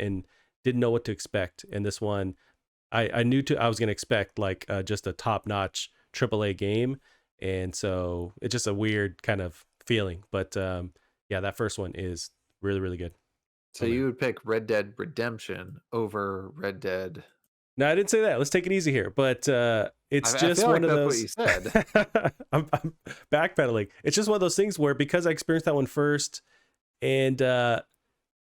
didn't know what to expect. And this one, I knew I was gonna expect like just a top notch AAA game, and so it's just a weird kind of feeling. But yeah, that first one is really, really good. so Oh man. you would pick Red Dead Redemption over Red Dead. No, I didn't say that. Let's take it easy here. But it's I just feel one like of that's what you those. said. I'm backpedaling. It's just one of those things where because I experienced that one first, and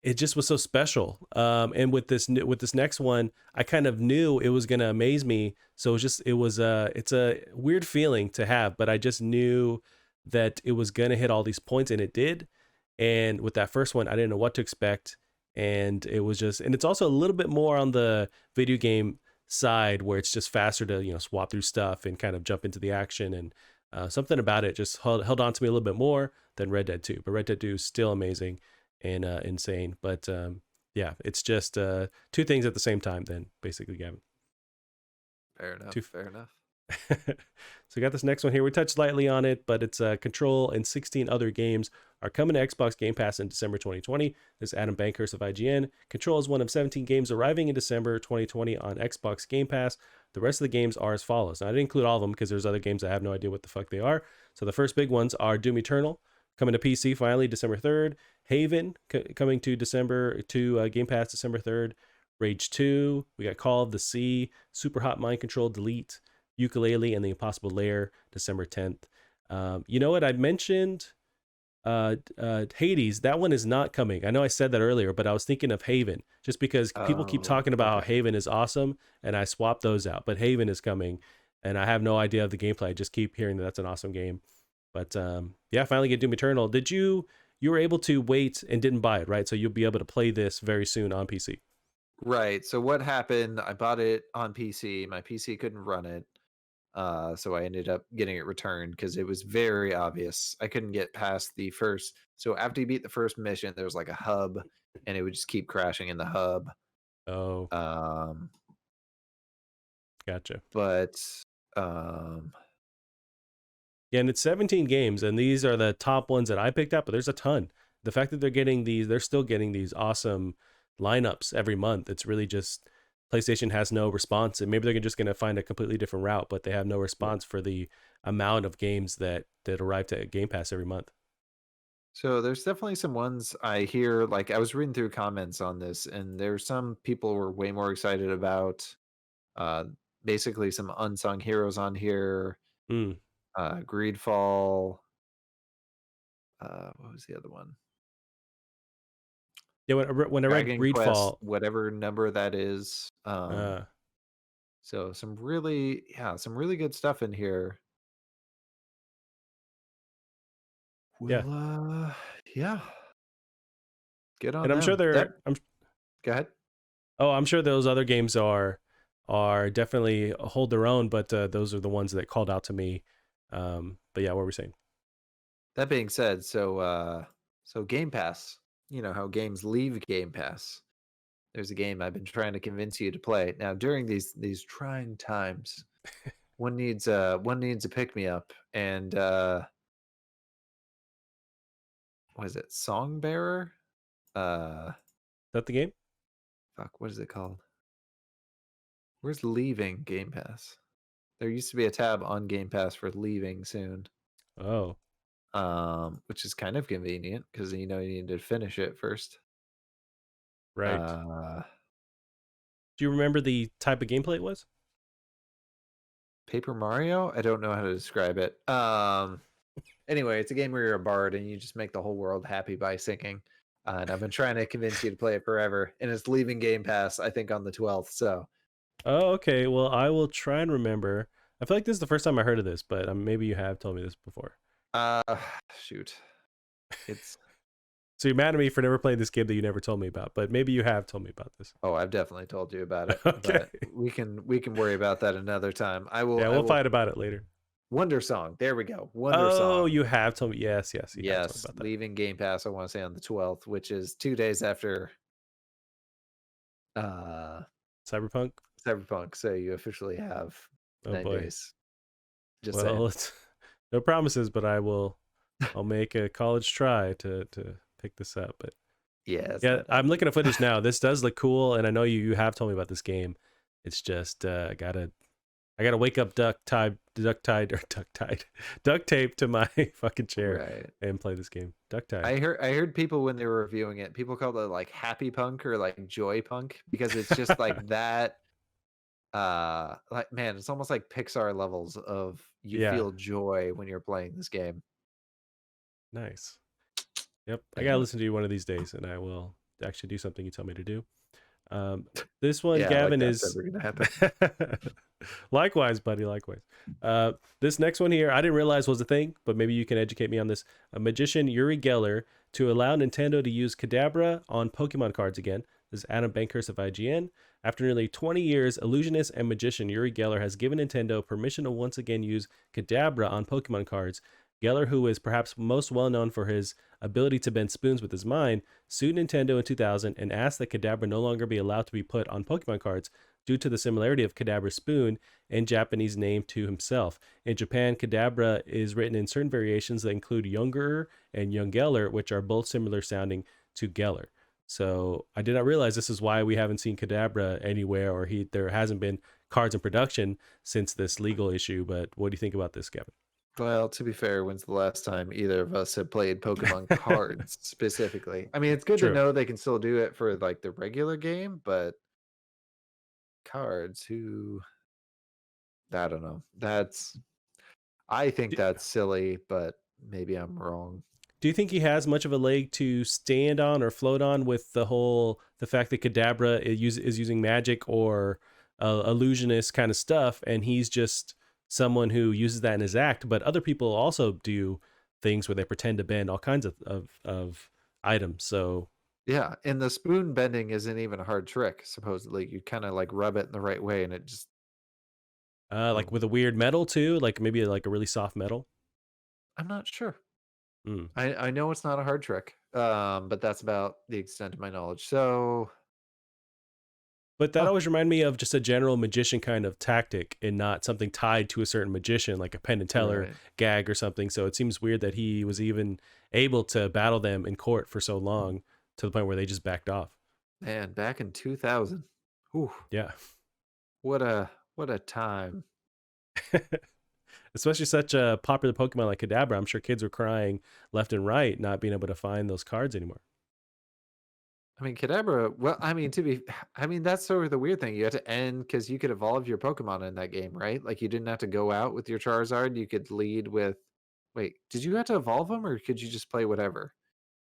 it just was so special. And with this next one, I kind of knew it was gonna amaze me. So it's a weird feeling to have, but I just knew that it was gonna hit all these points, and it did. And with that first one, I didn't know what to expect, and it's also a little bit more on the video game side where it's just faster to swap through stuff and kind of jump into the action, and something about it just held on to me a little bit more than Red Dead 2. But Red Dead 2 is still amazing and insane. But yeah, it's just two things at the same time. Then basically, Gavin. Fair enough. Two. Fair enough. So we got this next one here. We touched lightly on it, but it's Control and 16 other games are coming to Xbox Game Pass in December 2020. This is Adam Bankhurst of IGN. Control is one of 17 games arriving in December 2020 on Xbox Game Pass. The rest of the games are as follows. Now, I didn't include all of them because there's other games I have no idea what the fuck they are. So the first big ones are Doom Eternal, coming to PC finally December 3rd. Haven, coming to Game Pass December 3rd. Rage 2, we got Call of the Sea, Super Hot Mind Control Delete, Ukulele, and The Impossible Lair, December 10th. You know what? I mentioned Hades. That one is not coming. I know I said that earlier, but I was thinking of Haven just because people keep Oh, talking about how okay. Haven is awesome, and I swapped those out. But Haven is coming, and I have no idea of the gameplay. I just keep hearing that that's an awesome game. But yeah, finally get Doom Eternal. You were able to wait and didn't buy it, right? So you'll be able to play this very soon on PC. Right. So what happened? I bought it on PC. My PC couldn't run it. So I ended up getting it returned because it was very obvious. I couldn't get past the first. So after you beat the first mission, there was like a hub, and it would just keep crashing in the hub. Oh, Um, gotcha. but um, Yeah, and it's 17 games, and these are the top ones that I picked up, but there's a ton. The fact that they're still getting these awesome lineups every month. It's really just PlayStation has no response, and maybe they're just going to find a completely different route, but they have no yeah. response for the amount of games that arrive to Game Pass every month. So there's definitely some ones I hear. Like I was reading through comments on this, and there's some people were way more excited about. Uh, Basically some unsung heroes on here. Mm. Greedfall. What was the other one? Yeah, when I read Dragon Quest, Greedfall, whatever number that is. uh, So some really good stuff in here. yeah, Will yeah, get and on I'm sure them. they're That Go ahead. I'm sure those other games are definitely hold their own, but those are the ones that called out to me. But yeah, what were we saying? That being said, so Game Pass, you know how games leave Game Pass. There's a game I've been trying to convince you to play. Now during these trying times, one needs a pick me up, and what is it? Song Bearer? Uh Is that the game? Fuck, what is it called? Where's leaving Game Pass? There used to be a tab on Game Pass for leaving soon. Oh, Which is kind of convenient because you know you need to finish it first. right. Uh Do you remember the type of gameplay it was? Paper Mario? I don't know how to describe it. Anyway, it's a game where you're a bard and you just make the whole world happy by singing. And I've been trying to convince you to play it forever, and it's leaving Game Pass, I think, on the 12th. So, Oh, okay. Well, I will try and remember. I feel like this is the first time I heard of this, but maybe you have told me this before. uh, shoot, it's So you're mad at me for never playing this game that you never told me about, but maybe you have told me about this. oh, I've definitely told you about it, Okay. but we can worry about that another time. Yeah, I we'll will. fight about it later. Wonder Song. There we go. Wonder Oh, Song. you have told me. Yes, yes, you have told me Yes, about that. leaving Game Pass. I want to say on the 12th, which is 2 days after uh Cyberpunk. Cyberpunk. So you officially have Oh nine boy. days. Just saying. Well, it's no promises, but I'll make a college try to pick this up. But Yeah, it's yeah, not that I'm looking at deep. footage now. This does look cool, and I know you have told me about this game. It's just I gotta wake up duct tape to my fucking chair Right. and play this game. Duck tied. I heard people when they were reviewing it, people called it like happy punk or like joy punk because it's just like that like man, it's almost like Pixar levels of you Yeah, feel joy when you're playing this game. nice. Yep, I gotta Yeah. listen to you one of these days, and I will actually do something you tell me to do. Um, this one, Yeah, like Gavin, that's is never gonna happen. likewise, buddy. Likewise. This next one here, I didn't realize was a thing, but maybe you can educate me on this. A magician Yuri Geller to allow Nintendo to use Kadabra on Pokemon cards again. This is Adam Bankhurst of IGN. After nearly 20 years, illusionist and magician Yuri Geller has given Nintendo permission to once again use Kadabra on Pokemon cards. Geller, who is perhaps most well known for his ability to bend spoons with his mind, sued Nintendo in 2000 and asked that Kadabra no longer be allowed to be put on Pokemon cards, due to the similarity of Kadabra's spoon and Japanese name to himself. In Japan, Kadabra is written in certain variations that include Younger and Youngeller, which are both similar sounding to Geller. So I did not realize this is why we haven't seen Kadabra anywhere, or there hasn't been cards in production since this legal issue. But what do you think about this, Kevin? Well, to be fair, when's the last time either of us have played Pokemon cards specifically? I mean, it's good to True. know they can still do it for like the regular game, but cards, who I don't know. I think that's silly, but maybe I'm wrong. Do you think he has much of a leg to stand on or float on with the fact that Kadabra is using magic or illusionist kind of stuff, and he's just someone who uses that in his act? But other people also do things where they pretend to bend all kinds of items. So Yeah, and the spoon bending isn't even a hard trick, supposedly. You kind of like rub it in the right way and it just like boom. with a weird metal too, like maybe like a really soft metal. I'm not sure. Mm. I know it's not a hard trick, but that's about the extent of my knowledge. So, But that huh, always reminded me of just a general magician kind of tactic and not something tied to a certain magician, like a Penn and Teller right. gag or something. So it seems weird that he was even able to battle them in court for so long to the point where they just backed off. Man, back in 2000. Whew, Yeah. what a time. Especially such a popular Pokemon like Kadabra. I'm sure kids were crying left and right not being able to find those cards anymore. I mean, Kadabra, well, I mean, I mean, that's sort of the weird thing. You had to end because you could evolve your Pokemon in that game, right? Like, you didn't have to go out with your Charizard. You could lead with, wait, did you have to evolve them or could you just play whatever?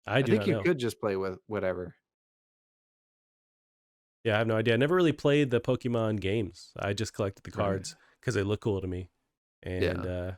I I do think not you know. could just play with whatever. Yeah, I have no idea. I never really played the Pokemon games. I just collected the Right. cards because they look cool to me. And Yeah.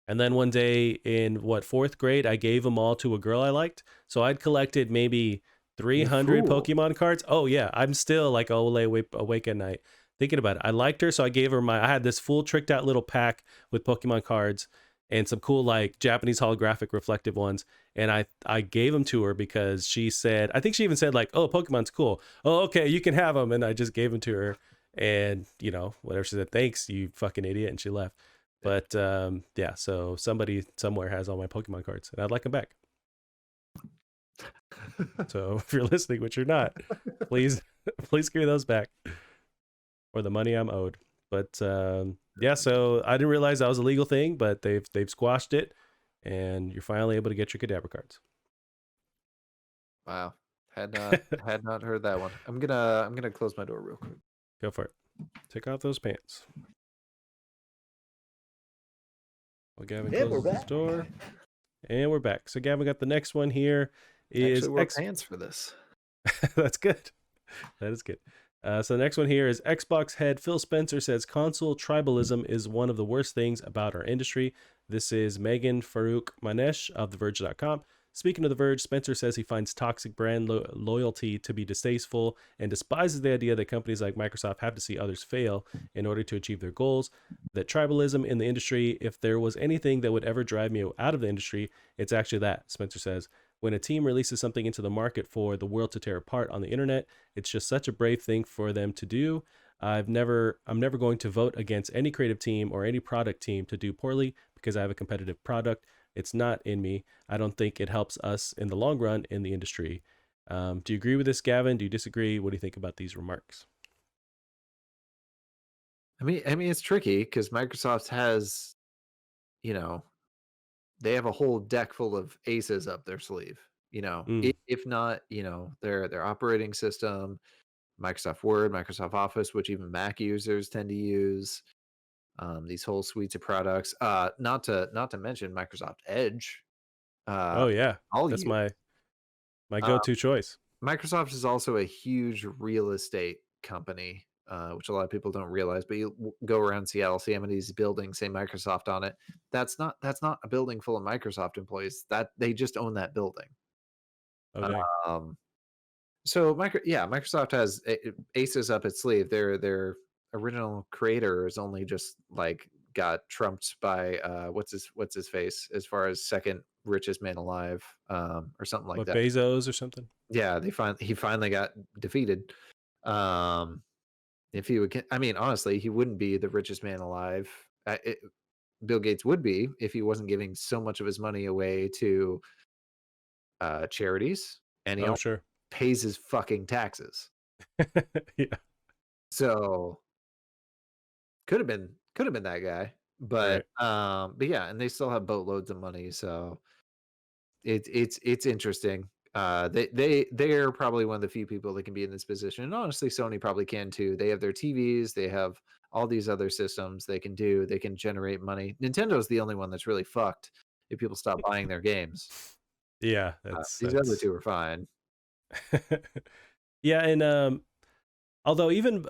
and then one day in what fourth grade, I gave them all to a girl I liked. So I'd collected maybe You 300 fool. Pokemon cards. Oh yeah, I'm still like oh lay awake at night thinking about it. I liked her, so I gave her I had this full tricked out little pack with Pokemon cards and some cool like Japanese holographic reflective ones. And I gave them to her because she said, I think she even said like, oh, Pokemon's cool. Oh, okay, you can have them. And I just gave them to her. And whatever she said, thanks, you fucking idiot, and she left. But yeah, so somebody somewhere has all my Pokemon cards, and I'd like them back. So if you're listening, which you're not, please please give me those back or the money I'm owed. But yeah, so I didn't realize that was a legal thing, but they've squashed it, and you're finally able to get your Kadabra cards. Wow. Had not heard that one. I'm gonna close my door real quick. Go for it. Take off those pants. Well, Gavin And we're closes his back. door, and we're back. So Gavin got the next one here. I Is actually wore X? pants for this. That's good. That is good. So the next one here is Xbox head Phil Spencer says console tribalism is one of the worst things about our industry. This is Megan Farouk Manesh of TheVerge.com. Speaking of The Verge, Spencer says he finds toxic brand loyalty to be distasteful and despises the idea that companies like Microsoft have to see others fail in order to achieve their goals. That tribalism in the industry, if there was anything that would ever drive me out of the industry, it's actually that, Spencer says. When a team releases something into the market for the world to tear apart on the internet, it's just such a brave thing for them to do. I'm never going to vote against any creative team or any product team to do poorly because I have a competitive product. It's not in me. I don't think it helps us in the long run in the industry. Do you agree with this, Gavin? Do you disagree? What do you think about these remarks? I mean, it's tricky because Microsoft has, you know, they have a whole deck full of aces up their sleeve. Mm. If not, their operating system, Microsoft Word, Microsoft Office, which even Mac users tend to use. These whole suites of products. Not to mention Microsoft Edge. Oh yeah, I'll that's use. my Uh, go-to choice. Microsoft is also a huge real estate company, which a lot of people don't realize. But you go around Seattle, see how many of these buildings say Microsoft on it. That's not a building full of Microsoft employees. That they just own that building. Oh dang. Um, so Microsoft has aces up its sleeve. Their original creator is only just like got trumped by what's his face as far as second richest man alive, or something like What, that. Bezos or something? Yeah, he finally got defeated. Um, If he would, I mean, honestly, he wouldn't be the richest man alive. Bill Gates would be if he wasn't giving so much of his money away to charities, and he Oh, also sure. pays his fucking taxes. Yeah, So could have been that guy, right. but yeah, and they still have boatloads of money, so it's interesting. They're probably one of the few people that can be in this position, and honestly, Sony probably can too. They have their TVs, they have all these other systems they can do. They can generate money. Nintendo's the only one that's really fucked if people stop buying their games. Yeah, These other that's two are fine. yeah, and although even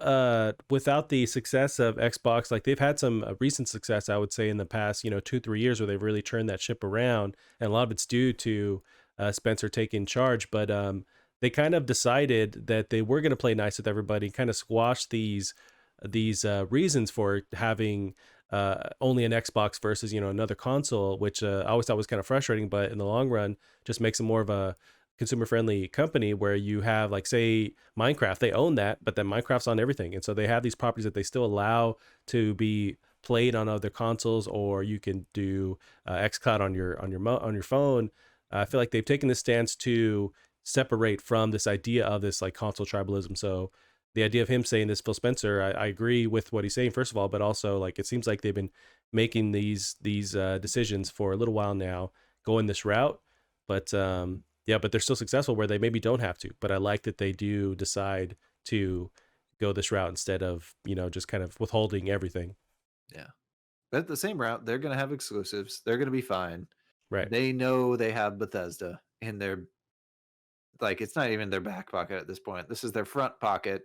without the success of Xbox, like they've had some recent success, I would say, in the past, 2-3 years, where they've really turned that ship around, and a lot of it's due to Spencer taking charge. But they kind of decided that they were going to play nice with everybody, kind of squash these reasons for having only an Xbox versus another console, which I always thought was kind of frustrating. But in the long run, just makes them more of a consumer friendly company, where you have, like, say, Minecraft, they own that, but then Minecraft's on everything. And so they have these properties that they still allow to be played on other consoles, or you can do xCloud on your phone. I feel like they've taken this stance to separate from this idea of this like console tribalism. So the idea of him saying this, Phil Spencer, I agree with what he's saying, first of all, but also, like, it seems like they've been making these decisions for a little while now, going this route. But yeah, but they're still successful where they maybe don't have to. But I like that they do decide to go this route instead of, just kind of withholding everything. Yeah. But at the same route, they're gonna have exclusives. They're gonna be fine. Right. They know they have Bethesda in their, like, it's not even their back pocket at this point. This is their front pocket.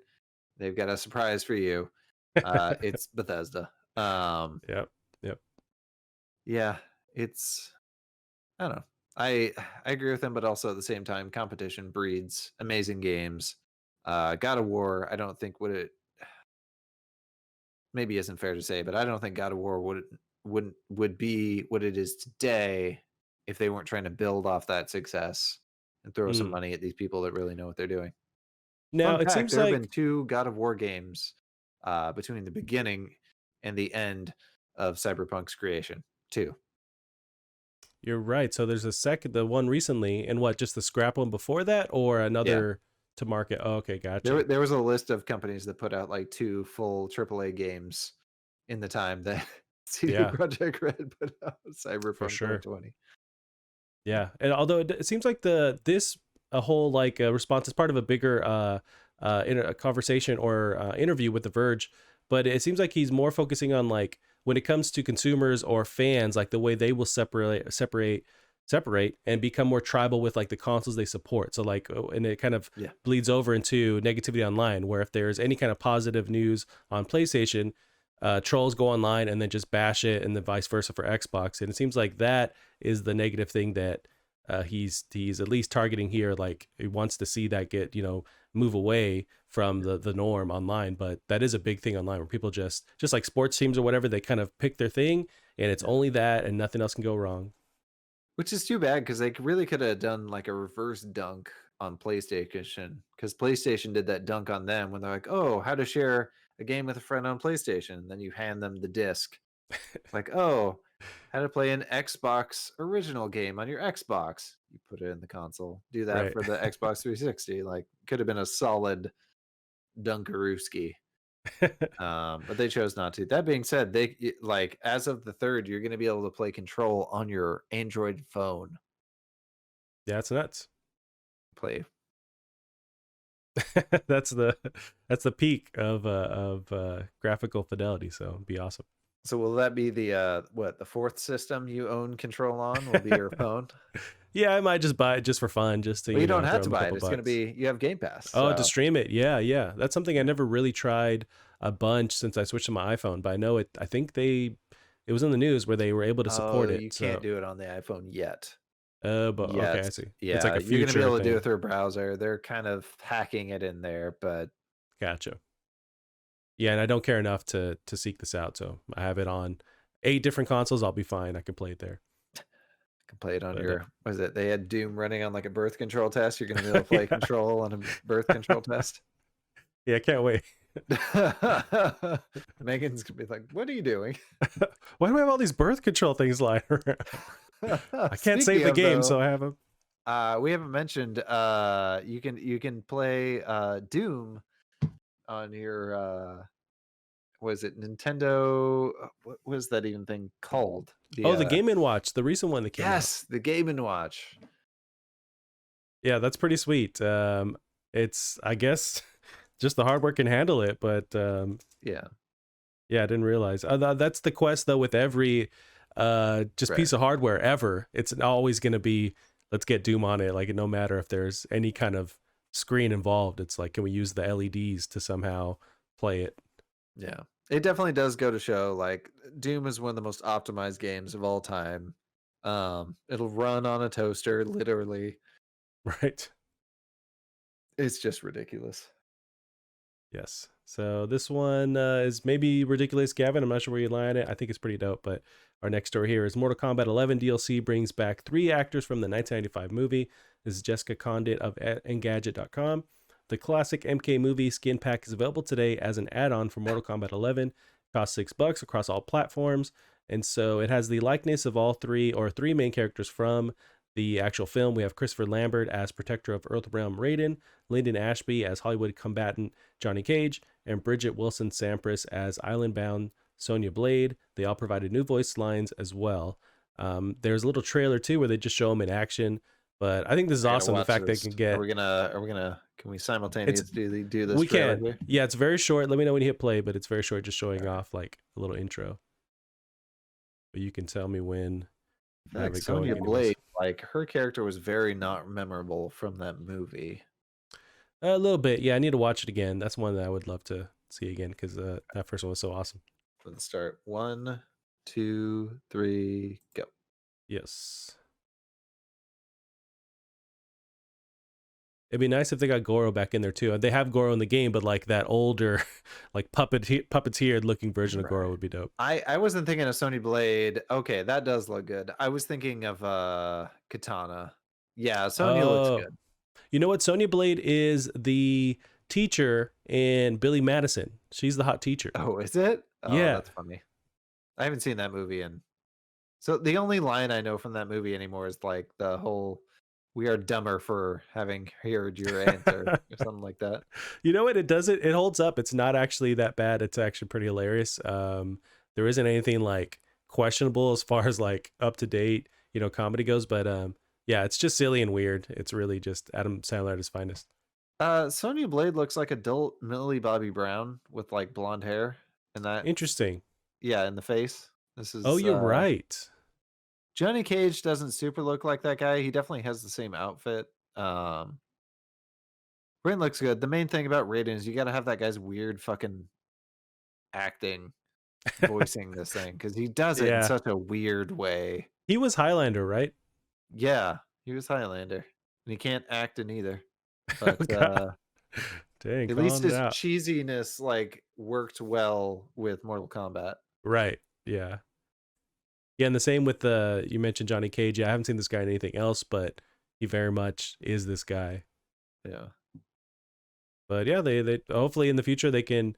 They've got a surprise for you. It's Bethesda. Yep. Yep. Yeah, it's, I don't know. I agree with them, but also at the same time, competition breeds amazing games. God of War, I don't think maybe isn't fair to say, but I don't think God of War would be what it is today if they weren't trying to build off that success and throw some Mm. money at these people that really know what they're doing. Now Fun it fact, seems there have been like 2 God of War games, between the beginning and the end of Cyberpunk's creation. 2. you're right. So there's the one recently, and what, just the scrap one before that, or Yeah. another to market? Oh, okay, There wa gotcha. there was a list of companies that put out, like, 2 full AAA games in the time that CD Yeah, Projekt Red put out for Cyberpunk sure. 2020. Yeah, and although it seems like this a whole like response is part of a bigger a conversation or interview with The Verge, but it seems like he's more focusing on, like, when it comes to consumers or fans, like the way they will separate and become more tribal with, like, the consoles they support. So, like, and it kind of Yeah. bleeds over into negativity online, where if there's any kind of positive news on PlayStation, trolls go online and then just bash it, and then vice versa for Xbox. And it seems like that is the negative thing that he's at least targeting here. Like, he wants to see that get move away from the norm online. But that is a big thing online, where people just like sports teams or whatever, they kind of pick their thing, and it's Yeah. only that, and nothing else can go wrong. Which is too bad because they really could have done like a reverse dunk on PlayStation, because PlayStation did that dunk on them when they're like, "Oh, how to share a game with a friend on PlayStation?" And then you hand them the disc. It's like, "Oh, how to play an Xbox original game on your Xbox." You put it in the console. Do that Right. for the Xbox 360. Like, could have been a solid Dunkarooski. But they chose not to. That being said, like, as of the third, you're going to be able to play Control on your Android phone. Yeah, it's nuts. Play. that's the that's the peak of graphical fidelity. So it'd be awesome. So will that be the the fourth system you own Control on? Will be your phone? Yeah, I might just buy it just for fun, just to Well, you don't have throw to him a buy it. couple It's going to bucks. be, you have Game Pass. Oh, to So, stream it. Yeah, yeah. That's something I never really tried a bunch since I switched to my iPhone, but I know it. I think it was in the news where they were able to oh, support you it. can't So, do it on the iPhone yet. but okay, I Yet. see. It's like Yeah, a you're going to be future able to do thing. it through a browser. They're kind of hacking it in there, but Gotcha. Yeah, and I don't care enough to seek this out, so I have it on 8 different consoles. I'll be fine. I can play it there. can play it on But your, was it, they had Doom running on like a birth control test. You're going to be able to play yeah, Control on a birth control test. Yeah, I can't wait. Megan's gonna be like, "What are you doing?" Why do I have all these birth control things lying around? I can't save Speaking the of game, though, so I have them. we haven't mentioned you can play Doom on your was it Nintendo? What was that even thing called? The Oh, the Game and Watch, the recent one that came out. yes, the Game and Watch. Yeah, that's pretty sweet. It's I guess just the hardware can handle it, but Yeah, yeah, I didn't realize. That's the quest though with every just right. piece of hardware ever. It's always going to be let's get Doom on it. Like no matter if there's any kind of screen involved, it's like can we use the LEDs to somehow play it? Yeah. It definitely does go to show like Doom is one of the most optimized games of all time. It'll run on a toaster literally. Right? It's just ridiculous. Yes. So this one is maybe ridiculous, Gavin. I'm not sure where you lie on it. I think it's pretty dope. But our next story here is Mortal Kombat 11 DLC brings back 3 actors from the 1995 movie. This is Jessica Condit of Engadget.com. The classic MK movie skin pack is available today as an add-on for Mortal Kombat 11. It costs $6 across all platforms, and so it has the likeness of all three main characters from the actual film. We have Christopher Lambert as Protector of Earthrealm Raiden, Lyndon Ashby as Hollywood combatant Johnny Cage, and Bridget Wilson Sampras as island-bound Sonya Blade. They all provided new voice lines as well. There's a little trailer too where they just show them in action, but I think this is I gotta awesome. The watch fact they this. can Are get we gonna can we it's simultaneously do this we trailer can here? yeah, it's very short. Let me know when you hit play, but it's very short, just All showing right. off like a little intro. But you can tell me when In you have fact, it Sonya going, anyways. Blade, like her character was very not memorable from that movie. A little bit, yeah. I need to watch it again. That's one that I would love to see again because that first one was so awesome. Let's start. 1, 2, 3, go. Yes. It'd be nice if they got Goro back in there too. They have Goro in the game, but like that older, like puppeteered looking version of Goro Right. would be dope. I wasn't thinking of Sonya Blade. Okay, that does look good. I was thinking of Katana. Yeah, Sonya looks Oh, good. you know what? Sonya Blade is the teacher in Billy Madison. She's the hot teacher. Oh, is it? Oh, Yeah. that's funny. I haven't seen that movie in so the only line I know from that movie anymore is like the whole "We are dumber for having heard your answer" or something like that. You know what? It does it. It holds up. It's not actually that bad. It's actually pretty hilarious. There isn't anything like questionable as far as like up to date, comedy goes. But yeah, it's just silly and weird. It's really just Adam Sandler at his finest. Sonya Blade looks like adult Millie Bobby Brown with like blonde hair and that Interesting. yeah, in the face. This Oh, is you're right. Johnny Cage doesn't super look like that guy. He definitely has the same outfit. Raiden looks good. The main thing about Raiden is you got to have that guy's weird fucking acting voicing this thing because he does it in Yeah, such a weird way. he was Highlander, right? Yeah, he was Highlander, and he can't act in either. Oh But God, dang, at least calm his down. cheesiness like worked well with Mortal Kombat. Right. Yeah. Yeah, and the same with the you mentioned Johnny Cage. Yeah, I haven't seen this guy in anything else, but he very much is this guy. Yeah. But yeah, they hopefully in the future they can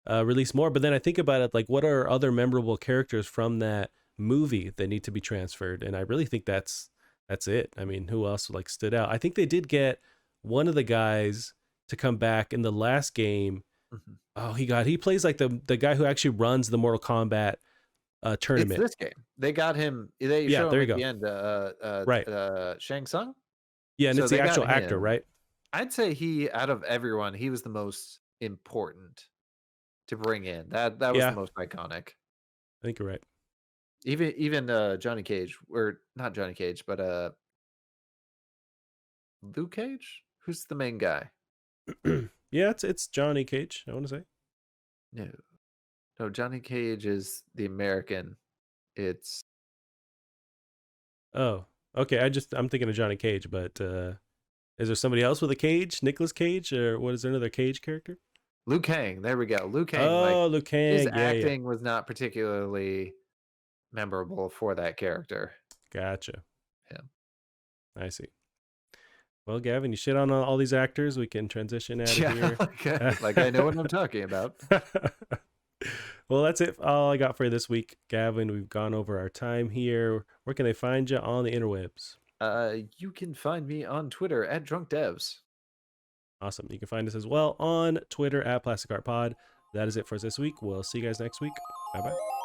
release more. But then I think about it like, what are other memorable characters from that movie that need to be transferred? And I really think that's it. I mean, who else like stood out? I think they did get one of the guys to come back in the last game. Mhm. Oh, he plays like the guy who actually runs the Mortal Kombat It's tournament. this game. They got him. They Yeah, show him there you at the go. end. Right. Shang Tsung. Yeah, and So it's the they got actual actor, him. right? I'd say he, out of everyone, he was the most important to bring in. That was the Yeah, most iconic. I think you're right. Even Johnny Cage, or not Johnny Cage, but Luke Cage, who's the main guy? Yeah, it's Johnny Cage. I want to say. No, no, Johnny Cage is the American. It's Oh, okay. I'm thinking of Johnny Cage, but is there somebody else with a cage? Nicholas Cage, or what is there another Cage character? Liu Kang. There we go. Liu Kang. Like Oh, Liu his Kang. Yeah, yeah. acting was not particularly memorable for that character. Gotcha. Yeah. I see. Well, Gavin, you shit on all these actors. We can transition out of Yeah, here. like I know what I'm talking about. Well, that's it. All I got for you this week, Gavin. We've gone over our time here. Where can they find you on the interwebs? You can find me on Twitter at Drunk Devs. Awesome. You can find us as well on Twitter at Plastic Art Pod. That is it for us this week. We'll see you guys next week. Bye bye.